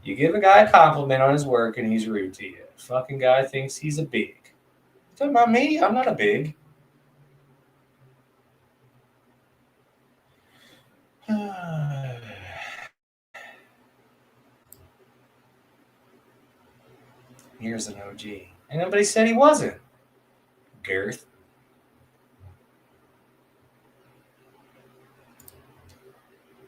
You give a guy a compliment on his work and he's rude to you. Fucking guy thinks he's a big. You talking about me? I'm not a big. Here's an OG. And nobody said he wasn't. Girth.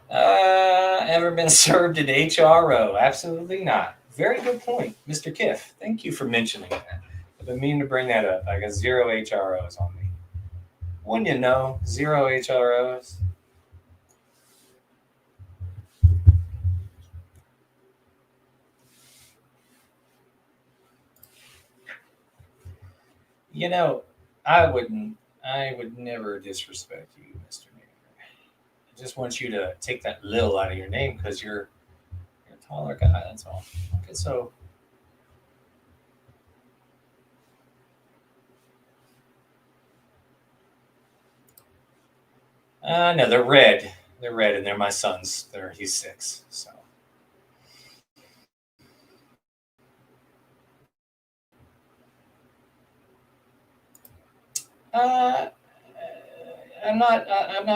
Ever been served at HRO? Absolutely not. Very good point, Mr. Kiff. Thank you for mentioning that. I've been meaning to bring that up. I got 0 HROs on me. Wouldn't you know? 0 HROs. You know, I would never disrespect you, Mr. Mayor. I just want you to take that little out of your name because you're a taller guy, that's all. Okay, so no, they're red. They're red, and they're my sons. He's 6, so. I'm not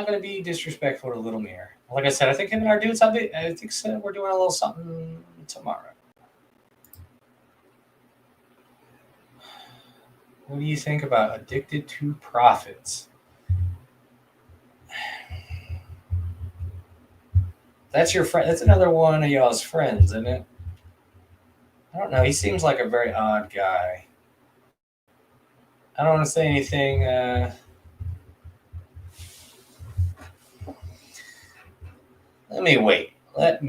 going to be disrespectful to Little Mirror. Like I said, I think him and our dudes. I think we're doing a little something tomorrow. What do you think about Addicted to Profits? That's your friend. That's another one of y'all's friends, isn't it? I don't know. He seems like a very odd guy. I don't want to say anything. Let me wait on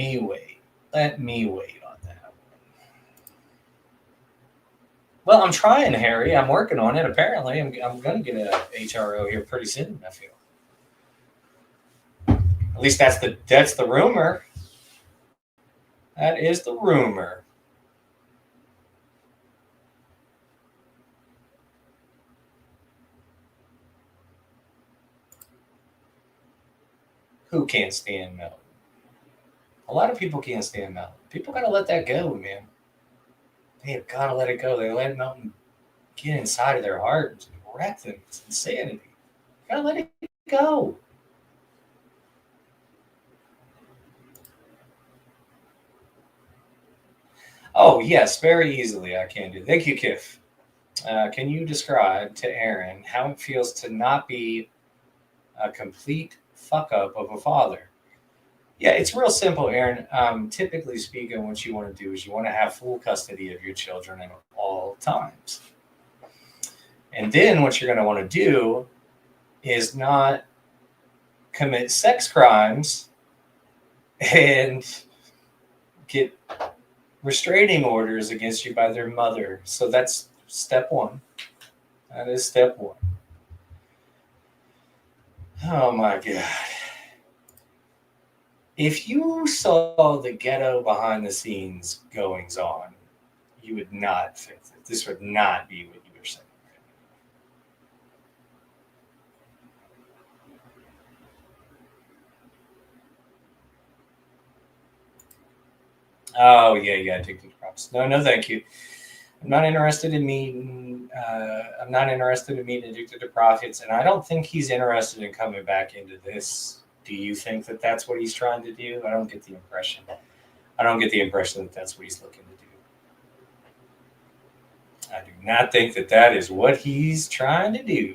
that one. Well, I'm trying, Harry. I'm working on it. Apparently, I'm going to get a HRO here pretty soon. I feel. At least that's the rumor. That is the rumor. Who can't stand Melton? A lot of people can't stand Melton. People got to let that go, man. They have got to let it go. They let Melton get inside of their heart and wreck them. It's insanity. You got to let it go. Oh, yes, very easily I can do. Thank you, Kif. Can you describe to Aaron how it feels to not be a complete fuck up of a father? Yeah, it's real simple, Aaron. Typically speaking, what you want to do is you want to have full custody of your children at all times. And then what you're going to want to do is not commit sex crimes and get restraining orders against you by their mother. So that's step one. That is step one. Oh my God. If you saw the ghetto behind the scenes goings on, you would not think that this would not be what you were saying. Oh yeah, addicted to props. No, thank you. I'm not interested in meeting. I'm not interested in meeting addicted to profits, and I don't think he's interested in coming back into this. Do you think that that's what he's trying to do? I don't get the impression. I don't get the impression that that's what he's looking to do. I do not think that that is what he's trying to do.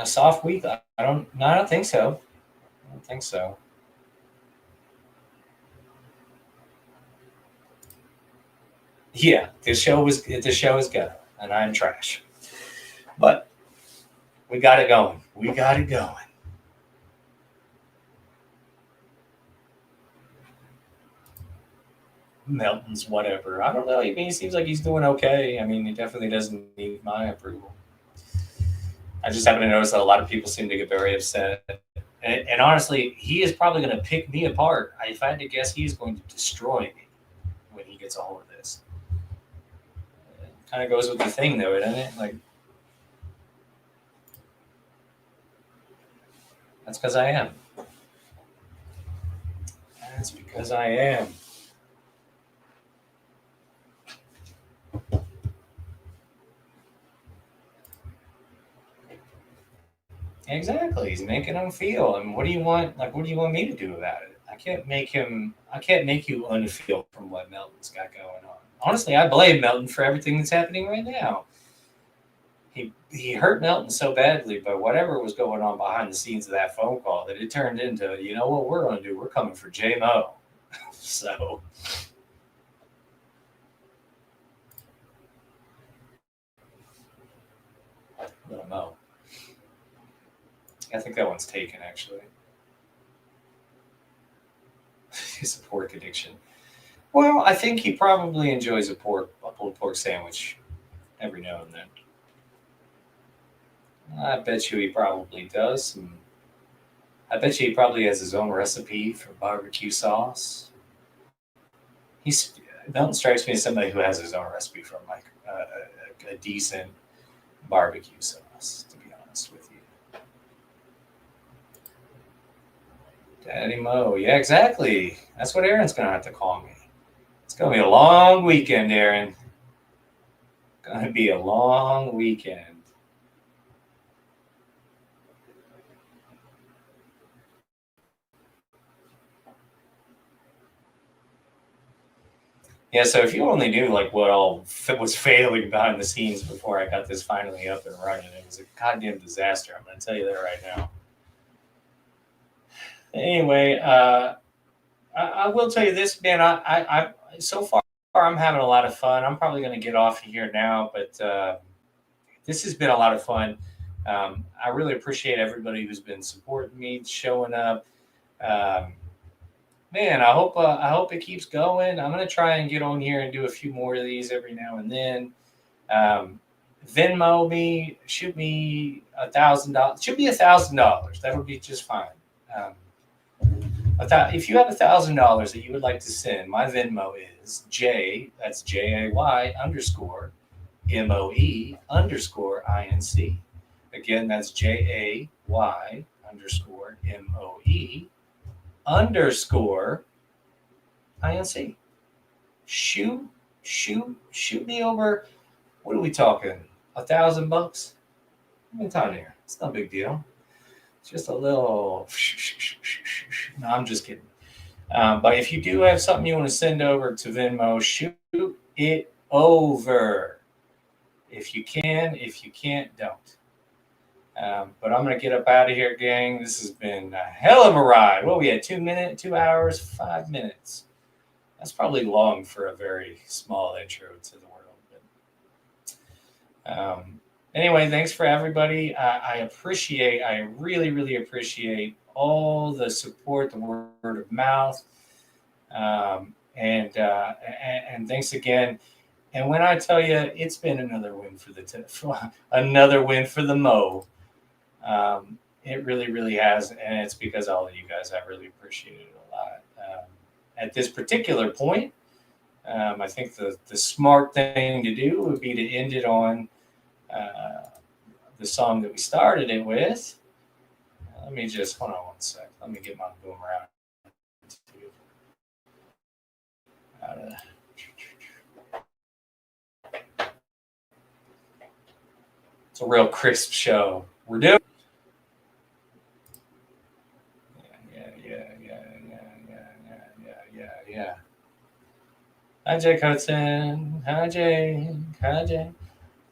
Soft week. I don't think so. I don't think so. Yeah, the show is good, and I'm trash. But we got it going. We got it going. Melton's whatever. I don't know. I mean, he seems like he's doing okay. I mean, he definitely doesn't need my approval. I just happen to notice that a lot of people seem to get very upset. And honestly, he is probably going to pick me apart. If I had to guess, he is going to destroy me when he gets a hold of this. It kind of goes with the thing, though, doesn't it? Like, that's because I am. That's because I am. Exactly. He's making him feel. And what do you want? Like, what do you want me to do about it? I can't make you unfeel from what Melton's got going on. Honestly, I blame Melton for everything that's happening right now. He hurt Melton so badly by whatever was going on behind the scenes of that phone call that it turned into, you know what we're going to do? We're coming for J-Mo. So. Little Mo. I think that one's taken, actually. His pork addiction. Well, I think he probably enjoys a pulled pork sandwich every now and then. I bet you he probably does. And I bet you he probably has his own recipe for barbecue sauce. Melton strikes me as somebody who has his own recipe for like a decent barbecue sauce, to be honest with you. Daddy Mo. Yeah, exactly. That's what Aaron's going to have to call me. It's going to be a long weekend, Aaron. Going to be a long weekend. Yeah, so if you only knew like what all was failing behind the scenes before I got this finally up and running, it was a goddamn disaster. I'm going to tell you that right now. Anyway, I will tell you this, man. I so far I'm having a lot of fun. I'm probably going to get off here now, but this has been a lot of fun. I really appreciate everybody who's been supporting me, showing up. man, I hope it keeps going. I'm gonna try and get on here and do a few more of these every now and then. Venmo me, shoot me $1,000. Shoot me $1,000. That'll be just fine. If you have $1,000 that you would like to send, my Venmo is that's JAY underscore MOE underscore INC. Again, that's JAY underscore MOE underscore INC. Shoot me over. What are we talking? $1,000? I'm time here. It's no big deal. It's just a little. No, I'm just kidding. But if you do have something you want to send over to Venmo, shoot it over. If you can, if you can't, don't. But I'm going to get up out of here, gang. This has been a hell of a ride. Well, we had 2 hours, 5 minutes. That's probably long for a very small intro to the world. But, anyway, thanks for everybody. I really, really appreciate all the support, the word of mouth. And thanks again. And when I tell you, it's been another win for the Mo. It really, really has, and it's because all of you guys. I really appreciate it a lot. At this particular point, I think the smart thing to do would be to end it on the song that we started it with. Let me just hold on one sec. Let me get my boomer out. It's a real crisp show. We're doing. Yeah. Hi, Jake Hudson. Hi, Jake.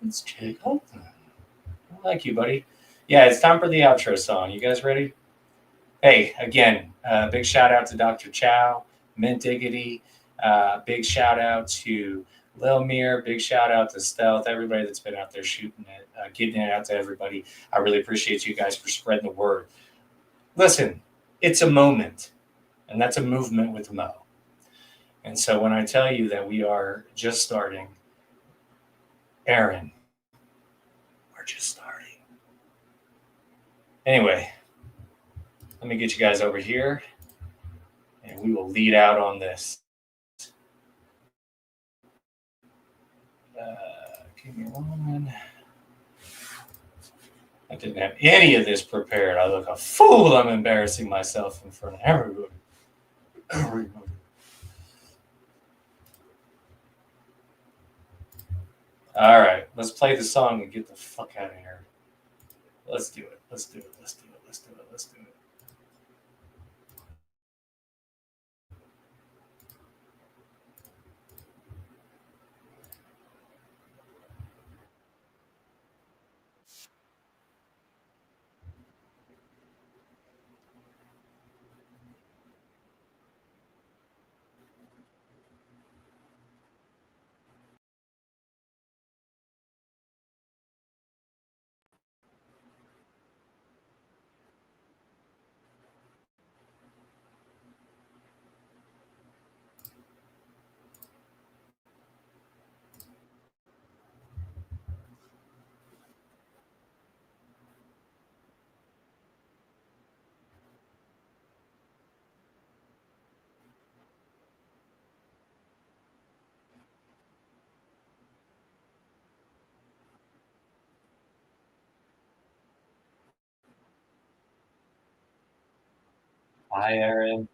It's Jake Hudson. I like you, buddy. Yeah, it's time for the outro song. You guys ready? Hey, again, big shout out to Dr. Chow, Mint Diggity. Big shout out to Lil Mir. Big shout out to Stealth. Everybody that's been out there shooting it, getting it out to everybody. I really appreciate you guys for spreading the word. Listen, it's a moment, and that's a movement with Mo. And so when I tell you that we are just starting, Aaron, we're just starting. Anyway, let me get you guys over here, and we will lead out on this. Give me one. I didn't have any of this prepared. I look a fool. I'm embarrassing myself in front of everybody. All right, let's play the song and get the fuck out of here. Let's do it. Hi, Aaron.